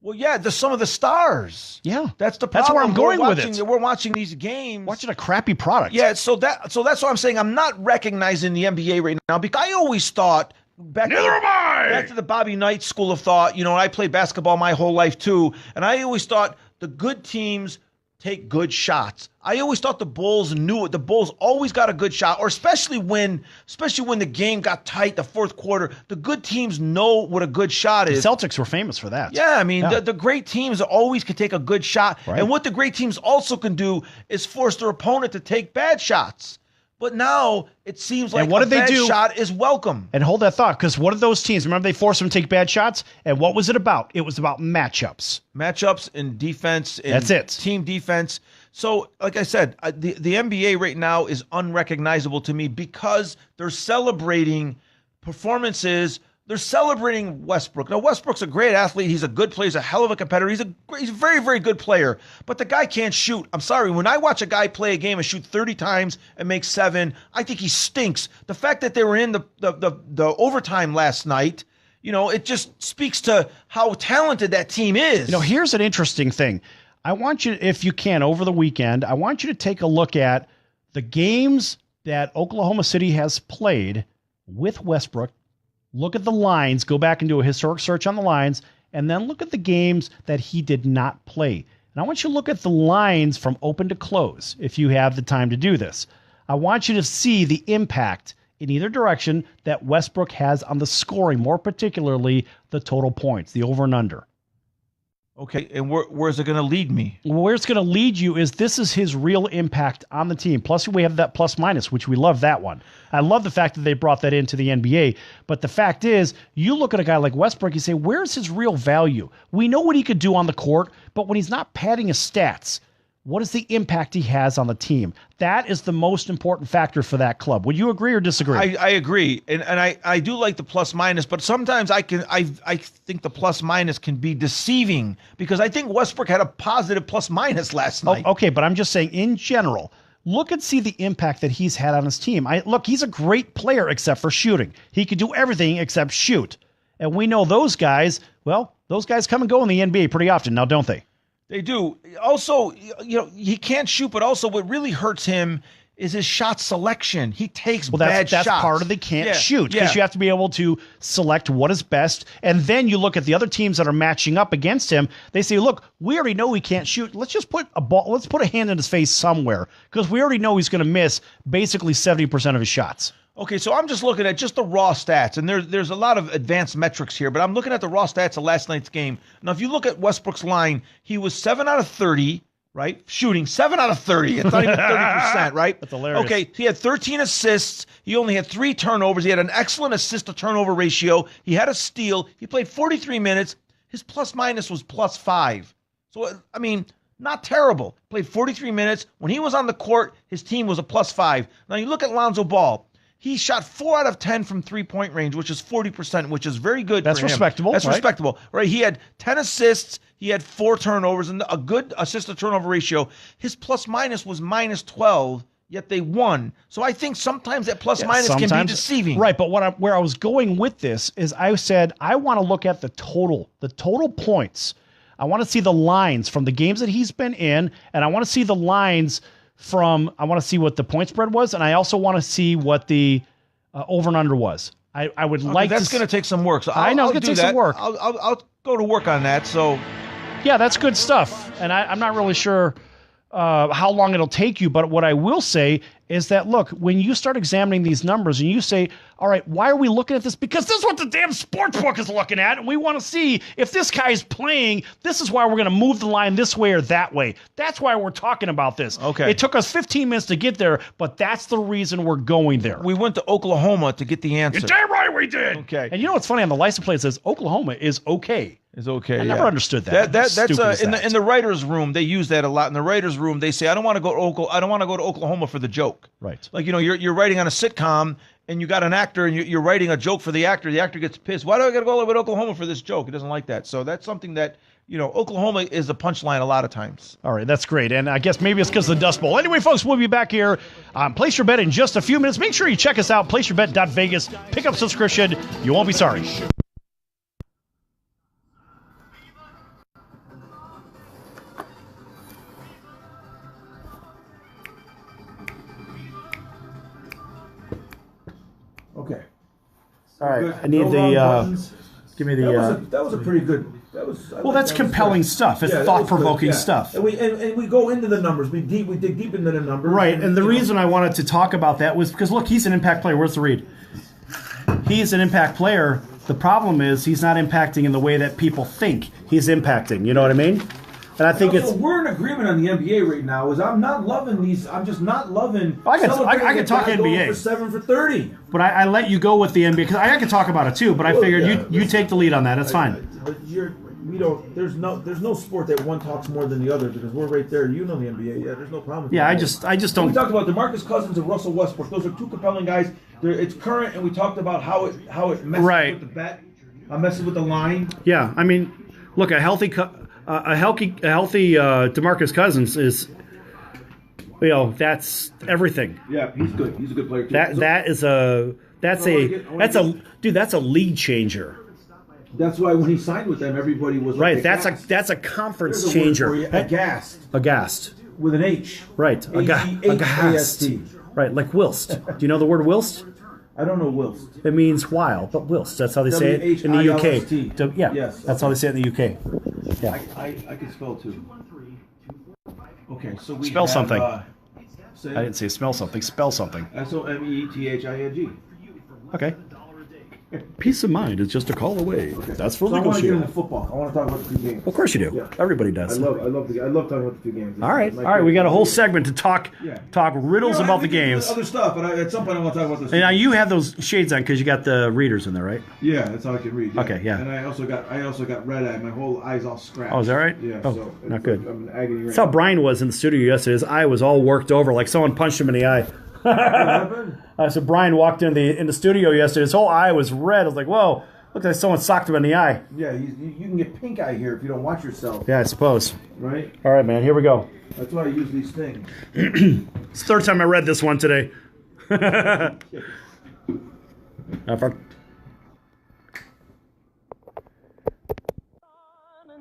Well, yeah, some of the stars. Yeah, that's the problem. That's where I'm going with it. We're watching these games, watching a crappy product. Yeah, so that's what I'm saying. I'm not recognizing the NBA right now because I always thought back Neither am I! Back to the Bobby Knight school of thought. You know, I played basketball my whole life too, and I always thought the good teams take good shots. I always thought the Bulls knew it. The Bulls always got a good shot, or especially when the game got tight, the fourth quarter. The good teams know what a good shot is. The Celtics were famous for that. Yeah, I mean, the great teams always can take a good shot. Right. And what the great teams also can do is force their opponent to take bad shots. But now it seems like what a did they bad do? shot is welcome. And hold that thought, because what did those teams, remember they forced them to take bad shots? And what was it about? It was about matchups. Matchups and defense. And That's it. Team defense. So, like I said, the NBA right now is unrecognizable to me because they're celebrating performances. They're celebrating Westbrook. Now, Westbrook's a great athlete. He's a good player. He's a hell of a competitor. He's a very, very good player. But the guy can't shoot. I'm sorry. When I watch a guy play a game and shoot 30 times and make 7, I think he stinks. The fact that they were in the overtime last night, you know, it just speaks to how talented that team is. You know, here's an interesting thing. I want you, if you can, over the weekend, I want you to take a look at the games that Oklahoma City has played with Westbrook. Look at the lines, go back and do a historic search on the lines, and then look at the games that he did not play. And I want you to look at the lines from open to close, if you have the time to do this. I want you to see the impact in either direction that Westbrook has on the scoring, more particularly the total points, the over and under. Okay, and where's it going to lead me? Where it's going to lead you is this is his real impact on the team. Plus, we have that plus minus, which we love that one. I love the fact that they brought that into the NBA. But the fact is, you look at a guy like Westbrook, you say, where's his real value? We know what he could do on the court, but when he's not padding his stats, what is the impact he has on the team? That is the most important factor for that club. Would you agree or disagree? I agree, and I do like the plus minus, but sometimes I think the plus minus can be deceiving because I think Westbrook had a positive plus minus last night. Okay, but I'm just saying in general, look and see the impact that he's had on his team. Look, he's a great player except for shooting. He could do everything except shoot, and we know those guys. Well, those guys come and go in the NBA pretty often now, don't they? They do. Also, you know, he can't shoot, but also what really hurts him is his shot selection. He takes bad shots. That's part of the can't shoot because you have to be able to select what is best. And then you look at the other teams that are matching up against him. They say, look, we already know he can't shoot. Let's just put a ball. Let's put a hand in his face somewhere because we already know he's going to miss basically 70% of his shots. Okay, so I'm just looking at just the raw stats, and there's a lot of advanced metrics here, but I'm looking at the raw stats of last night's game. Now, if you look at Westbrook's line, he was 7 out of 30, right? Shooting 7 out of 30. It's not even 30%, right? That's hilarious. Okay, he had 13 assists. He only had 3 turnovers. He had an excellent assist-to-turnover ratio. He had a steal. He played 43 minutes. His plus-minus was +5. So, I mean, not terrible. Played 43 minutes. When he was on the court, his team was a +5. Now, you look at Lonzo Ball. He shot 4 out of 10 from three-point range, which is 40%, which is very good for him. Respectable. That's right? respectable. Right? He had 10 assists. He had 4 turnovers and a good assist-to-turnover ratio. His plus-minus was -12, yet they won. So I think sometimes that plus-minus can be deceiving. Right, but where I was going with this is I said I want to look at the total points. I want to see the lines from the games that he's been in, and I want to see the lines I want to see what the point spread was, and I also want to see what the over and under was. I would like that's going to take some work. So I know it's going to take some work. I'll go to work on that. So, yeah, that's good stuff. And I'm not really sure how long it'll take you, but what I will say is that, look, when you start examining these numbers and you say, all right, why are we looking at this? Because this is what the damn sports book is looking at, and we want to see if this guy is playing, this is why we're going to move the line this way or that way. That's why we're talking about this. Okay. It took us 15 minutes to get there, but that's the reason we're going there. We went to Oklahoma to get the answer. You're damn right we did. Okay. And you know what's funny? On the license plate it says Oklahoma is okay. Is okay. I never understood that. That's in the writers' room. They use that a lot. In the writers' room, they say, "I don't want to go to Oklahoma for the joke." Right. Like, you know, you're writing on a sitcom and you got an actor and you're writing a joke for the actor. The actor gets pissed. Why do I got to go over to Oklahoma for this joke? He doesn't like that. So that's something that, you know, Oklahoma is the punchline a lot of times. All right, that's great. And I guess maybe it's because of the Dust Bowl. Anyway, folks, we'll be back here on Place Your Bet in just a few minutes. Make sure you check us out, placeyourbet.vegas. Pick up subscription. You won't be sorry. Okay. All right. right. I need give me the. That was a pretty good. Well, that's compelling stuff. It's thought-provoking stuff. And we go into the numbers. We dig deep into the numbers. Right, and the reason I wanted to talk about that was because, look, he's an impact player. Where's the read? He's an impact player. The problem is he's not impacting in the way that people think he's impacting. You know what I mean? And I think we're in agreement on the NBA right now. I'm not loving these. I'm just not loving. I can talk NBA. For 7 for 30. But I let you go with the NBA because I could talk about it too. But I figured you take the lead on that. That's fine. But we don't. There's no sport that one talks more than the other because we're right there. You know the NBA. Yeah, there's no problem. With I that. just don't. We talked about DeMarcus Cousins and Russell Westbrook. Those are two compelling guys. It's current, and we talked about how it messes with the bet, messes with the line. Yeah, I mean, look, a healthy DeMarcus Cousins is, that's everything. Yeah, he's good. He's a good player too. That's a league changer. That's why when he signed with them, everybody was right. That's a conference changer. Aghast. With an H. Right. Aghast. Right, like whilst. Do you know the word whilst? I don't know whilst. It means while, but whilst. That's how they say it in the UK. Yeah, yes, that's how they say it in the UK. Yeah. I can spell too. Okay, so we spell have, something. I didn't say smell something. Spell something. SOMETHING. Okay. Peace of mind is just a call away. That's for legal I want to get shield. into football. I want to talk about the two games. Of course you do. Yeah. Everybody does. I love talking about the two games. All right. We got a whole segment to talk riddles about the games. Other stuff, but at some point I want to talk about this. And now you have those shades on because you got the readers in there, right? Yeah, that's how I can read. Yeah. Okay, yeah. And I also got red eye. My whole eye's all scratched. Oh, is that right? Yeah. Oh, so not good. I'm in agony right That's how Brian was in the studio yesterday. His eye was all worked over, like someone punched him in the eye. What happened? So Brian walked in the studio yesterday. His whole eye was red. I was like, whoa, look like someone socked him in the eye. Yeah, you can get pink eye here if you don't watch yourself. Yeah, I suppose. Right? All right, man, here we go. That's why I use these things. It's the third time I read this one today.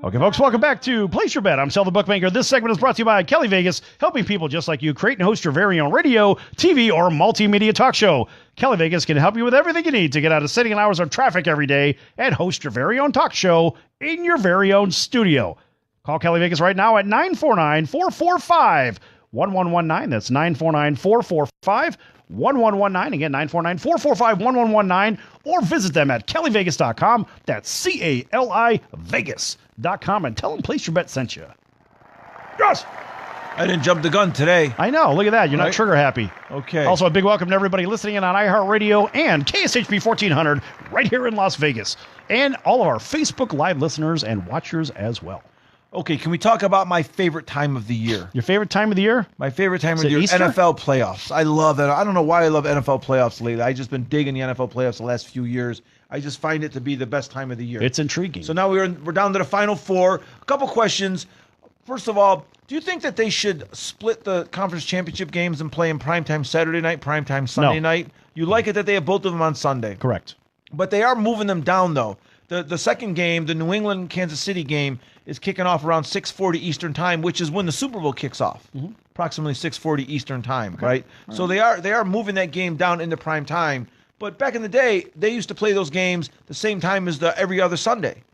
Okay, folks, welcome back to Place Your Bet. I'm Sal the Bookmaker. This segment is brought to you by Kelly Vegas, helping people just like you create and host your very own radio, TV, or multimedia talk show. Kelly Vegas can help you with everything you need to get out of sitting in hours of traffic every day and host your very own talk show in your very own studio. Call Kelly Vegas right now at 949-445-1119. That's 949-445-1119. Again, 949-445-1119. Or visit them at kellyvegas.com. That's CALI Vegas.com. And tell them Place Your Bet sent you. Yes! I didn't jump the gun today. I know. Look at that. You're not Right. trigger happy. Okay. Also, a big welcome to everybody listening in on iHeartRADIO and KSHP 1400 right here in Las Vegas. And all of our Facebook Live listeners and watchers as well. Okay, can we talk about my favorite time of the year? Your favorite time of the year? My favorite time of it the year, Easter? NFL playoffs. I love that. I don't know why I love NFL playoffs lately. I just been digging the NFL playoffs the last few years. I just find it to be the best time of the year. It's intriguing. So now we're down to the Final Four. A couple questions. First of all, do you think that they should split the conference championship games and play in primetime Saturday night, primetime Sunday night? You like it that they have both of them on Sunday. Correct. But they are moving them down, though. The second game, the New England-Kansas City game, is kicking off around 6:40 Eastern time, which is when the Super Bowl kicks off. Mm-hmm. Approximately 6:40 Eastern time, right? So they are moving that game down into prime time. But back in the day, they used to play those games the same time as every other Sunday.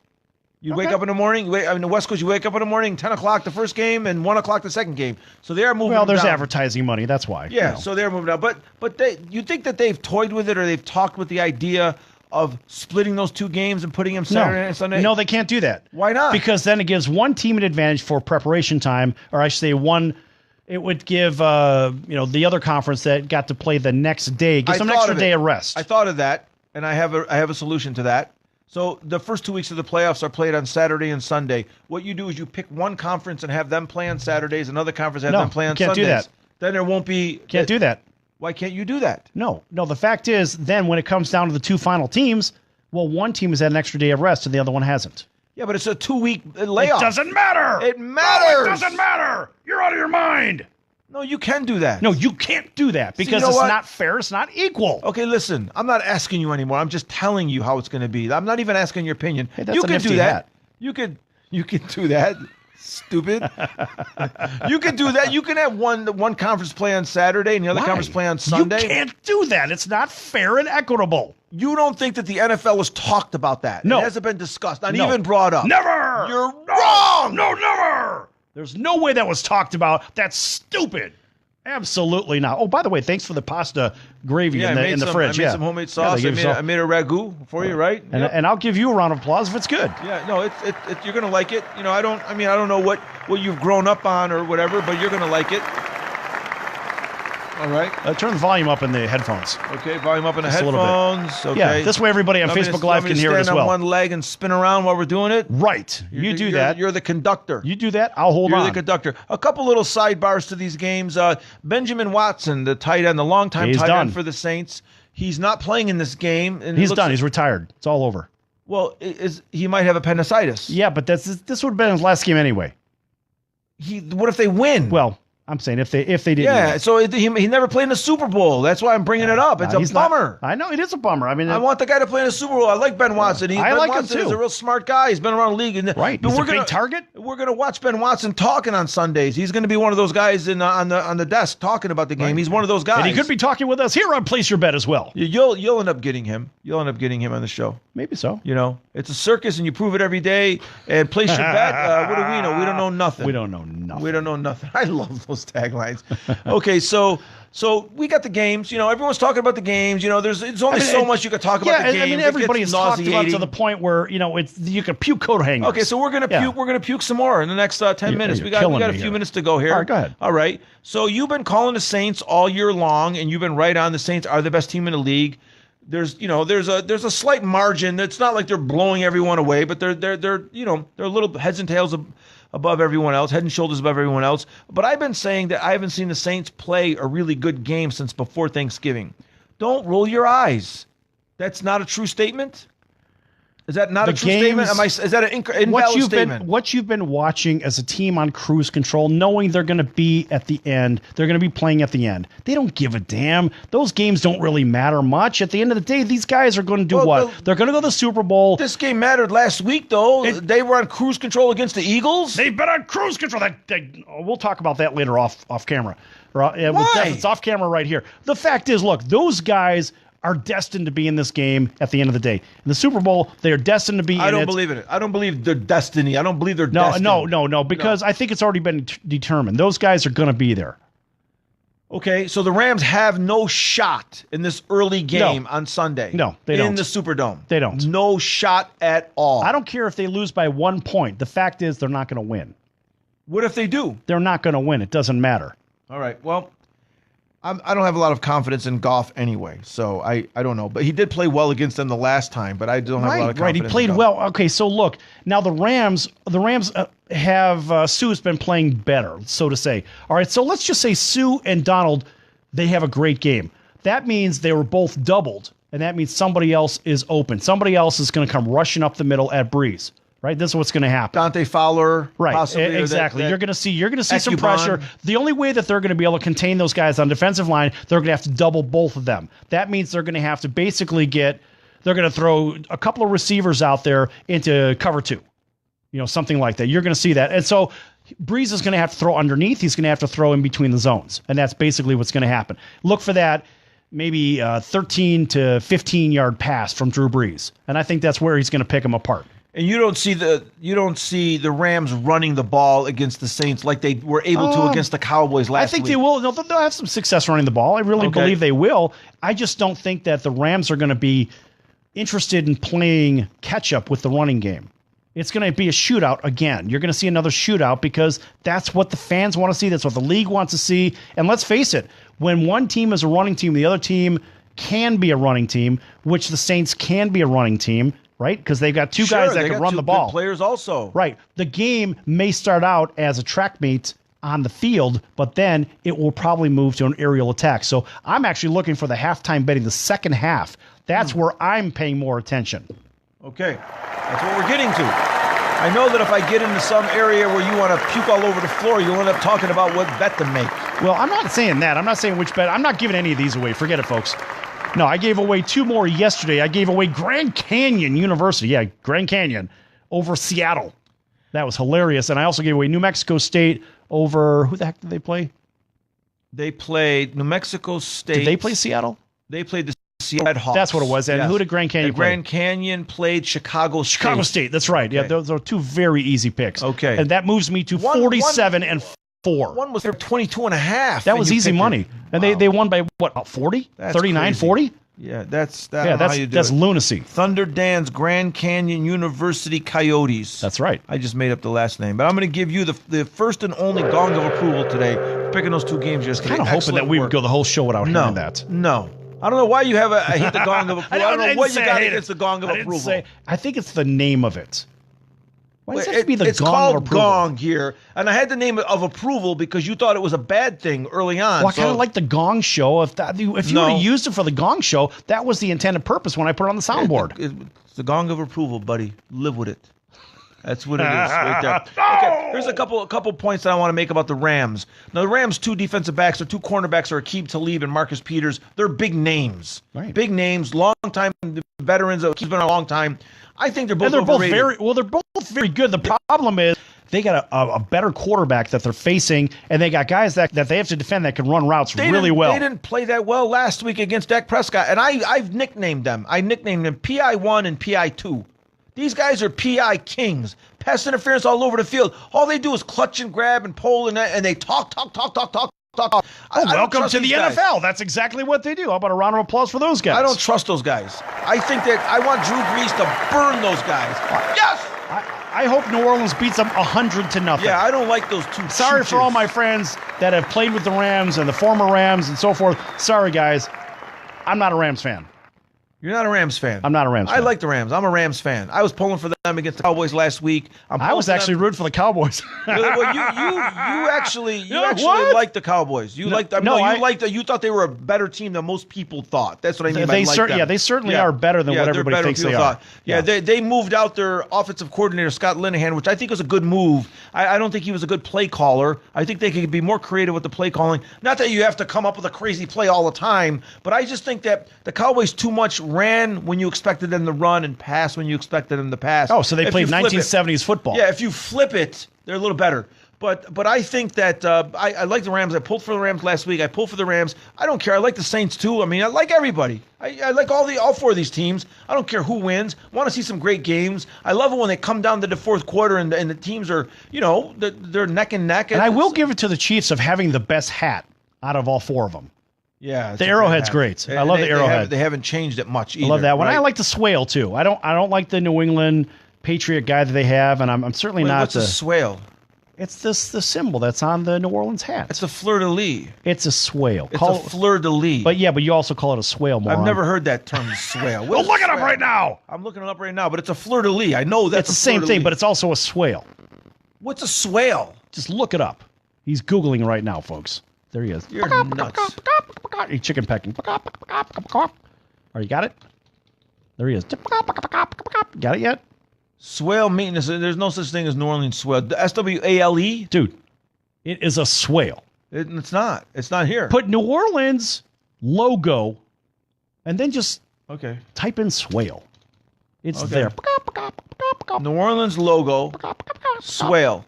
You wake up in the morning. In the West Coast, you wake up in the morning, 10 o'clock the first game, and 1 o'clock the second game. So they are moving. Well, there's down. advertising money. That's why. Yeah, so they're moving down. But you think that they've toyed with it, or they've talked with the idea of splitting those two games and putting them Saturday and Sunday? No, they can't do that. Why not? Because then it gives one team an advantage for preparation time, or I should say it would give the other conference that got to play the next day, gives them an extra day of rest. I thought of that, and I have a solution to that. So the first 2 weeks of the playoffs are played on Saturday and Sunday. What you do is you pick one conference and have them play on Saturdays, another conference have them play on can't Sundays. Do that. Then there won't be... Can't do that. Why can't you do that? No. The fact is, then when it comes down to the two final teams, well, one team has had an extra day of rest and the other one hasn't. Yeah, but it's a 2-week layoff. It doesn't matter. It matters. No, it doesn't matter. You're out of your mind. No, you can do that. No, you can't do that because it's not fair. It's not equal. Okay, listen. I'm not asking you anymore. I'm just telling you how it's going to be. I'm not even asking your opinion. Hey, that's you a can nifty do that. hat. You could do that. Stupid. You can do that. You can have one conference play on Saturday and the other conference play on Sunday. You can't do that. It's not fair and equitable. You don't think that the NFL has talked about that? No. It hasn't been discussed, not even brought up. Never. You're wrong. No, never. There's no way that was talked about. That's stupid. Absolutely not. Oh, by the way, thanks for the pasta gravy in the fridge. I made some homemade sauce. I made a ragu for you, right? And I'll give you a round of applause if it's good. Yeah, no, you're gonna like it. You know, I don't know what you've grown up on or whatever, but you're gonna like it. All right. Turn the volume up in the headphones. Okay, volume up in the Just headphones. Okay. Yeah, this way everybody on Facebook Live can hear it as well. Stand on one leg and spin around while we're doing it. Right. You do that. You're the conductor. You do that. I'll hold on. You're the conductor. A couple little sidebars to these games. Benjamin Watson, the tight end, the longtime tight end for the Saints. He's not playing in this game. And he's done. He's retired. It's all over. Well, he might have appendicitis. Yeah, but this would have been his last game anyway. What if they win? Well, I'm saying if they didn't. Yeah, win. so he never played in the Super Bowl. That's why I'm bringing it up. It's a bummer. I know it is a bummer. I mean, I want the guy to play in the Super Bowl. I like Ben Watson. I like him too. He's a real smart guy. He's been around the league. Right. He's a big target. We're gonna watch Ben Watson talking on Sundays. He's gonna be one of those guys on the desk talking about the game. Right. He's one of those guys. And he could be talking with us here on Place Your Bet as well. You'll end up getting him. You'll end up getting him on the show. Maybe so. You know, it's a circus, and you prove it every day. And Place Your Bet. What do we know? We don't know nothing. We don't know nothing. We don't know nothing. I love those taglines. Okay, so we got the games. You know, everyone's talking about the games. You know, there's only so much you can talk about the games. I mean, everybody's talked about to the point where you can puke coat hangers. Okay, so we're gonna puke. We're gonna puke some more in the next 10 minutes. We got a few minutes to go here. All right, go ahead. All right. So you've been calling the Saints all year long, and you've been right on. The Saints are the best team in the league. There's a slight margin. It's not like they're blowing everyone away, but they're a little heads and tails above everyone else, head and shoulders above everyone else. But I've been saying that I haven't seen the Saints play a really good game since before Thanksgiving. Don't roll your eyes. That's not a true statement? Is that not a true statement? Is that an invalid statement? What you've been watching as a team on cruise control, knowing they're going to be at the end, they're going to be playing at the end. They don't give a damn. Those games don't really matter much. At the end of the day, these guys are going to do what? They're going to go to the Super Bowl. This game mattered last week, though. They were on cruise control against the Eagles. They've been on cruise control. We'll talk about that later off camera. Why? It's off camera right here. The fact is, look, those guys are destined to be in this game at the end of the day. In the Super Bowl, they are destined to be in it. I don't believe in it. I don't believe their destiny. I don't believe they're destined. No, because I think it's already been determined. Those guys are going to be there. Okay, so the Rams have no shot in this early game on Sunday. No, they don't. In the Superdome. They don't. No shot at all. I don't care if they lose by 1 point. The fact is they're not going to win. What if they do? They're not going to win. It doesn't matter. All right, well, I don't have a lot of confidence in Goff anyway, so I don't know. But he did play well against them the last time, but I don't have a lot of confidence. Right, he played well. Okay, so look, now the Rams have Sue's been playing better, so to say. All right, so let's just say Sue and Donald, they have a great game. That means they were both doubled, and that means somebody else is open. Somebody else is going to come rushing up the middle at Breeze. Right, this is what's going to happen. Dante Fowler, right? Possibly, exactly. You're going to see some pressure. The only way that they're going to be able to contain those guys on defensive line, they're going to have to double both of them. That means they're going to have to basically they're going to throw a couple of receivers out there into cover 2, something like that. You're going to see that, and so Breeze is going to have to throw underneath. He's going to have to throw in between the zones, and that's basically what's going to happen. Look for that. Maybe 13 to 15 yard pass from Drew Brees, and I think that's where he's going to pick them apart. And you don't see the Rams running the ball against the Saints like they were able to against the Cowboys last week. I think they will. They'll have some success running the ball. I really believe they will. I just don't think that the Rams are going to be interested in playing catch up with the running game. It's going to be a shootout again. You're going to see another shootout because that's what the fans want to see. That's what the league wants to see. And let's face it, when one team is a running team, the other team can be a running team, which the Saints can be a running team. Right? Because they've got two guys that can run the ball. Good players also. Right. The game may start out as a track meet on the field, but then it will probably move to an aerial attack. So I'm actually looking for the halftime betting, the second half. That's where I'm paying more attention. Okay. That's what we're getting to. I know that if I get into some area where you want to puke all over the floor, you'll end up talking about what bet to make. Well, I'm not saying that. I'm not saying which bet. I'm not giving any of these away. Forget it, folks. No, I gave away 2 more yesterday. I gave away Grand Canyon University. Yeah, Grand Canyon over Seattle. That was hilarious. And I also gave away New Mexico State over, who the heck did they play? They played New Mexico State. Did they play Seattle? They played the Seattle Red Hawks. That's what it was. And who did Grand Canyon play? Grand Canyon played Chicago State. Chicago State. That's right. Okay. Yeah, those are two very easy picks. Okay. And that moves me to 47-4. One was 22.5. That was easy money. And they won by what, about 40? 39, crazy. 40? Yeah, that's lunacy. Thunder Dan's Grand Canyon University Coyotes. That's right. I just made up the last name, but I'm going to give you the first and only gong of approval today. Picking those two games yesterday. Kind of hoping that we would go the whole show without hearing that. No. I don't know why you have I hate the gong of approval. I don't know what you got against the gong of approval. I think it's the name of it. Why does it have to be the it's gong called of approval? gong here, and I had the name of approval because you thought it was a bad thing early on. Well, I kind of like the gong show. If you would have used it for the gong show, that was the intended purpose when I put it on the soundboard. It's the gong of approval, buddy. Live with it. That's what it is right there. Okay, here's a couple points that I want to make about the Rams. Now, the Rams' two defensive backs, their two cornerbacks are Aqib Talib and Marcus Peters. They're big names. Right. Big names, long-time veterans. Aqib's been around a long time. I think they're both overrated. They're both very good. The problem is they got a better quarterback that they're facing, and they got guys that they have to defend that can run routes really well. They didn't play that well last week against Dak Prescott, and I've nicknamed them. I nicknamed them PI1 and PI2. These guys are PI kings. Pass interference all over the field. All they do is clutch and grab and pull, and they talk. Welcome to the NFL. That's exactly what they do. How about a round of applause for those guys? I don't trust those guys. I think that I want Drew Brees to burn those guys. Yes! I hope New Orleans beats them 100-0. Yeah, I don't like those two. Sorry for all my friends that have played with the Rams and the former Rams and so forth. Sorry, guys. I'm not a Rams fan. You're not a Rams fan. I'm not a Rams fan. I like the Rams. I'm a Rams fan. I was pulling for them against the Cowboys last week. I was actually rooting for the Cowboys. Well, you actually liked the Cowboys. You thought they were a better team than most people thought. That's what I mean by like them. Yeah, they certainly are better than what everybody thinks they are. Yeah, they moved out their offensive coordinator, Scott Linehan, which I think was a good move. I don't think he was a good play caller. I think they could be more creative with the play calling. Not that you have to come up with a crazy play all the time, but I just think that the Cowboys too much ran when you expected them to run and pass when you expected them to pass. Oh, so they played 1970s football. Yeah, if you flip it, they're a little better. But I think that I like the Rams. I pulled for the Rams last week. I pulled for the Rams. I don't care. I like the Saints too. I mean, I like everybody. I like all four of these teams. I don't care who wins. I want to see some great games. I love it when they come down to the fourth quarter and the teams are, they're neck and neck. And I will give it to the Chiefs of having the best hat out of all four of them. Yeah, the Arrowhead's great. I love the Arrowhead. They haven't changed it much either. I love that one. Right? I like the swale too. I don't like the New England Patriot guy that they have, and I'm certainly not. What's a swale? It's the symbol that's on the New Orleans hat. It's a fleur-de-lis. It's a swale. It's a fleur-de-lis. But you also call it a swale, moron. I've never heard that term, swale. Well, look it up right now. I'm looking it up right now, but it's a fleur-de-lis. I know that's it's the same thing, but it's also a swale. What's a swale? Just look it up. He's Googling right now, folks. There he is. You're nuts. He's chicken pecking. Oh, you got it? There he is. Got it yet? Swale maintenance. There's no such thing as New Orleans swale. SWALE? Dude, it is a swale. It's not. It's not here. Put New Orleans logo and then just type in swale. It's there. New Orleans logo, swale.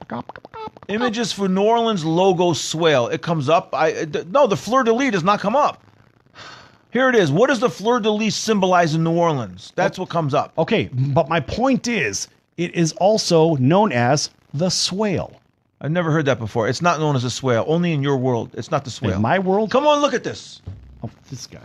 Images for New Orleans logo, swale. It comes up. No, the fleur-de-lis does not come up. Here it is. What does the fleur-de-lis symbolize in New Orleans? That's what comes up. Okay, but my point is, it is also known as the swale. I've never heard that before. It's not known as a swale. Only in your world. It's not the swale. In my world? Come on, look at this. Oh, this guy.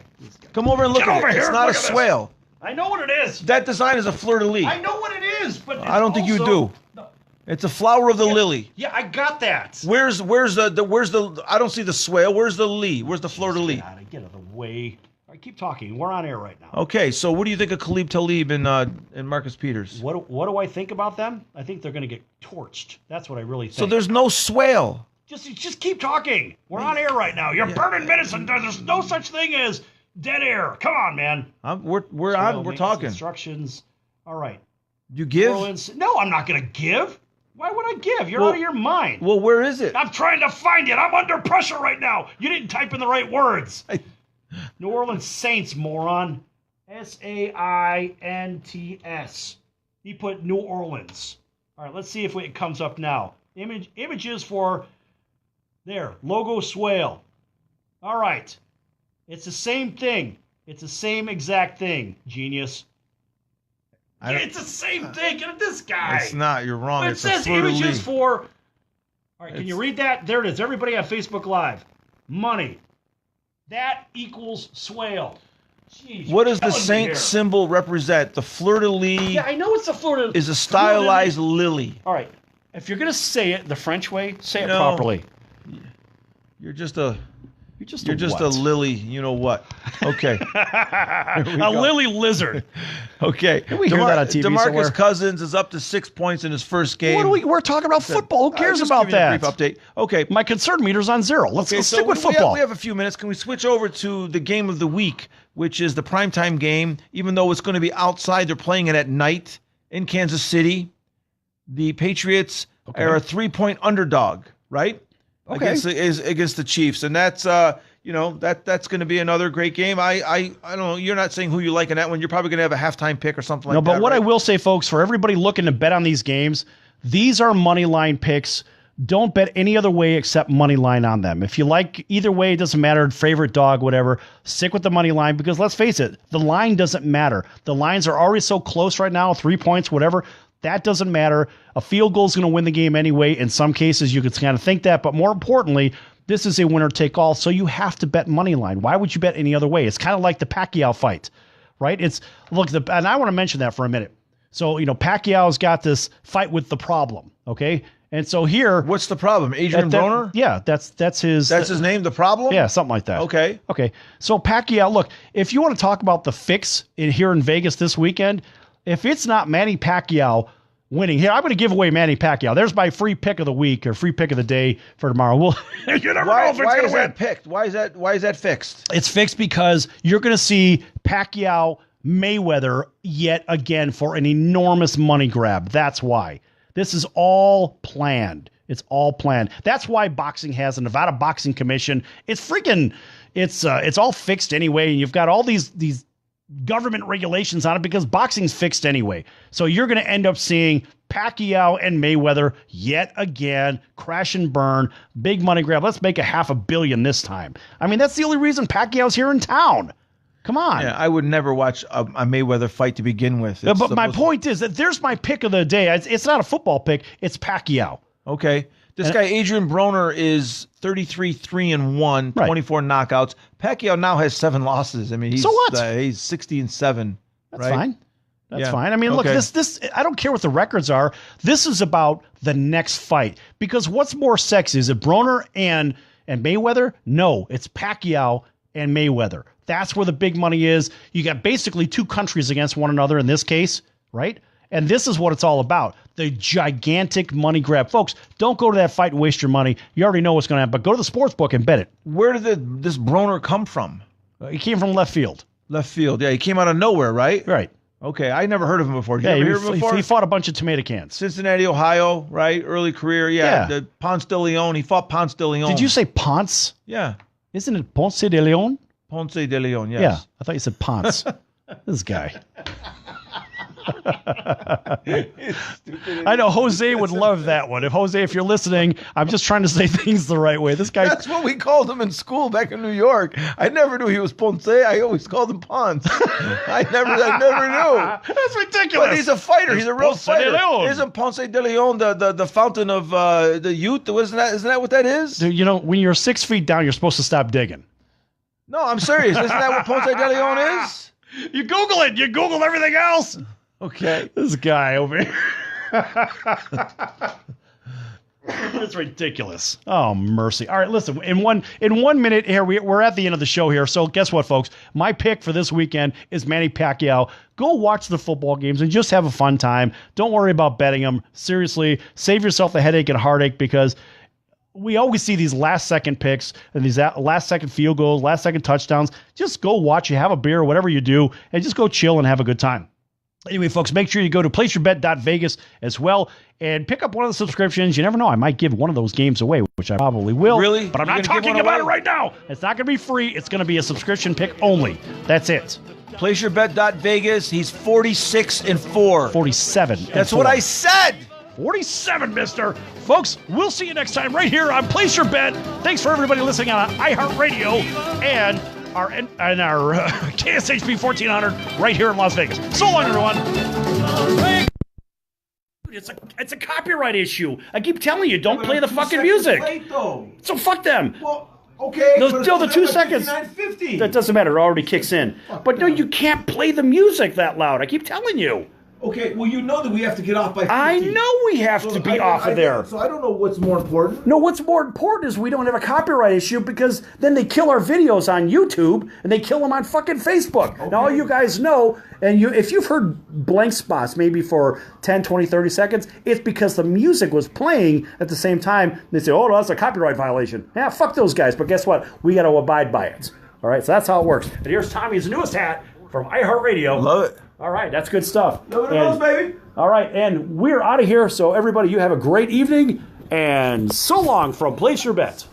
Come over and look at it. It's not a swale. I know what it is. That design is a fleur-de-lis. I know what it is, but I don't think you do. No. It's a flower of the lily. Yeah, I got that. Where's the I don't see the swale. Where's the lee? Where's the fleur-de-lis? Get out of the way. All right, keep talking. We're on air right now. Okay, so what do you think of Aqib Talib and Marcus Peters? What do I think about them? I think they're going to get torched. That's what I really think. So there's no swale. Just keep talking. We're on air right now. You're burning minutes, and there's no such thing as dead air. Come on, man. We're on. We're talking. Instructions. All right. You give? No, I'm not going to give. Why would I give? You're out of your mind. Well, where is it? I'm trying to find it. I'm under pressure right now. You didn't type in the right words. New Orleans Saints, moron. Saints. He put New Orleans. All right, let's see if it comes up now. Images for, there, logo swale. All right. It's the same thing. It's the same exact thing, genius. It's the same thing. Get at this guy. It's not. You're wrong. It says images for... All right, can you read that? There it is. Everybody on Facebook Live. Money. That equals swale. Jeez, what does the saint symbol represent? The fleur-de-lis. Yeah, I know it's a fleur-de-lis. Is a stylized lily. All right. If you're going to say it the French way, say it properly. You're just a what? lily, you know what. Okay. A lily lizard. Okay. Can we hear that on TV DeMarcus somewhere? Cousins is up to 6 points in his first game. We're talking about football. Who cares about that? Brief update. Okay. My concern meter's on 0. Let's stick with football. We have a few minutes. Can we switch over to the game of the week, which is the primetime game, even though it's going to be outside, they're playing it at night in Kansas City. The Patriots are a 3-point underdog, right? Okay. Against the Chiefs, and that's that's going to be another great game. I don't know. You're not saying who you like in that one. You're probably going to have a halftime pick or something like that. No, but what right? I will say, folks, for everybody looking to bet on these games, these are money line picks. Don't bet any other way except money line on them. If you like either way, it doesn't matter. Favorite dog, whatever. Stick with the money line because let's face it, the line doesn't matter. The lines are already so close right now, 3 points, whatever. That doesn't matter. A field goal is going to win the game anyway. In some cases, you could kind of think that. But more importantly, this is a winner-take-all, so you have to bet money line. Why would you bet any other way? It's kind of like the Pacquiao fight, right? And I want to mention that for a minute. So, Pacquiao's got this fight with the problem, okay? And so here... What's the problem? Adrian Broner? Yeah, that's his... That's his name, the problem? Yeah, something like that. Okay. So Pacquiao, look, if you want to talk about the fix here in Vegas this weekend... If it's not Manny Pacquiao winning, here I'm going to give away Manny Pacquiao. There's my free pick of the week or free pick of the day for tomorrow. Well, you never know if it's going to win. Why is that picked? Why is that fixed? It's fixed because you're going to see Pacquiao Mayweather yet again for an enormous money grab. That's why. This is all planned. It's all planned. That's why boxing has a Nevada Boxing Commission. It's all fixed anyway. You've got all these government regulations on it because boxing's fixed anyway. So you're going to end up seeing Pacquiao and Mayweather yet again, crash and burn, big money grab. Let's make $500 million this time. I mean, that's the only reason Pacquiao's here in town. Come on. Yeah, I would never watch a Mayweather fight to begin with. But my point is that there's my pick of the day. It's not a football pick. It's Pacquiao. Okay. This guy, Adrian Broner, is 33-3-1, 24 knockouts. Pacquiao now has 7 losses. I mean, he's 60-7. That's fine. That's fine. I mean, look, this I don't care what the records are. This is about the next fight. Because what's more sexy? Is it Broner and Mayweather? No, it's Pacquiao and Mayweather. That's where the big money is. You got basically 2 countries against one another in this case, right? And this is what it's all about. The gigantic money grab. Folks, don't go to that fight and waste your money. You already know what's going to happen. But go to the sports book and bet it. Where did this Broner come from? He came from left field. Left field. Yeah, he came out of nowhere, right? Right. Okay, I never heard of him before. Did you ever hear of him before? He fought a bunch of tomato cans. Cincinnati, Ohio, right? Early career. Yeah. The Ponce de Leon. He fought Ponce de Leon. Did you say Ponce? Yeah. Isn't it Ponce de Leon? Ponce de Leon, yes. Yeah, I thought you said Ponce. This guy. I know Jose would love that one. If you're listening, I'm just trying to say things the right way. This guy. That's what we called him in school back in New York. I never knew he was Ponce. I always called him Ponce. I never knew. That's ridiculous. But he's a fighter. He's a real fighter. Isn't Ponce de Leon the fountain of the youth? Isn't that what that is? Dude, when you're 6 feet down, you're supposed to stop digging. No, I'm serious. Isn't that what Ponce de Leon is? You Google it. You Google everything else. Okay. This guy over here. It's ridiculous. Oh, mercy. All right, listen. In one minute here, we're at the end of the show here. So guess what, folks? My pick for this weekend is Manny Pacquiao. Go watch the football games and just have a fun time. Don't worry about betting them. Seriously, save yourself the headache and heartache because we always see these last-second picks and these last-second field goals, last-second touchdowns. Just go watch it, have a beer, whatever you do, and just go chill and have a good time. Anyway, folks, make sure you go to placeyourbet.vegas as well and pick up one of the subscriptions. You never know. I might give one of those games away, which I probably will. Really? But I'm not talking about it right now. It's not going to be free. It's going to be a subscription pick only. That's it. Placeyourbet.vegas. He's 46-4. 47. That's what I said. 47, mister. Folks, we'll see you next time right here on Place Your Bet. Thanks for everybody listening on iHeartRadio and our KSHP 1400 right here in Las Vegas. So long, everyone. It's a copyright issue. I keep telling you, don't play the fucking music. Late, though. So fuck them. Well, okay. The 2 seconds. 59.50. That doesn't matter. It already kicks in. But no, you can't play the music that loud. I keep telling you. Okay, well, you know that we have to get off by 50. I know we have to be off of there. So I don't know what's more important. No, what's more important is we don't have a copyright issue because then they kill our videos on YouTube and they kill them on fucking Facebook. Okay. Now, all you guys know, and if you've heard blank spots maybe for 10, 20, 30 seconds, it's because the music was playing at the same time. They say, oh, no, that's a copyright violation. Yeah, fuck those guys. But guess what? We got to abide by it. All right, so that's how it works. And here's Tommy's newest hat from iHeartRadio. Love it. All right, that's good stuff. Love it most, baby. All right, and we're out of here. So everybody, you have a great evening, and so long from Place Your Bet.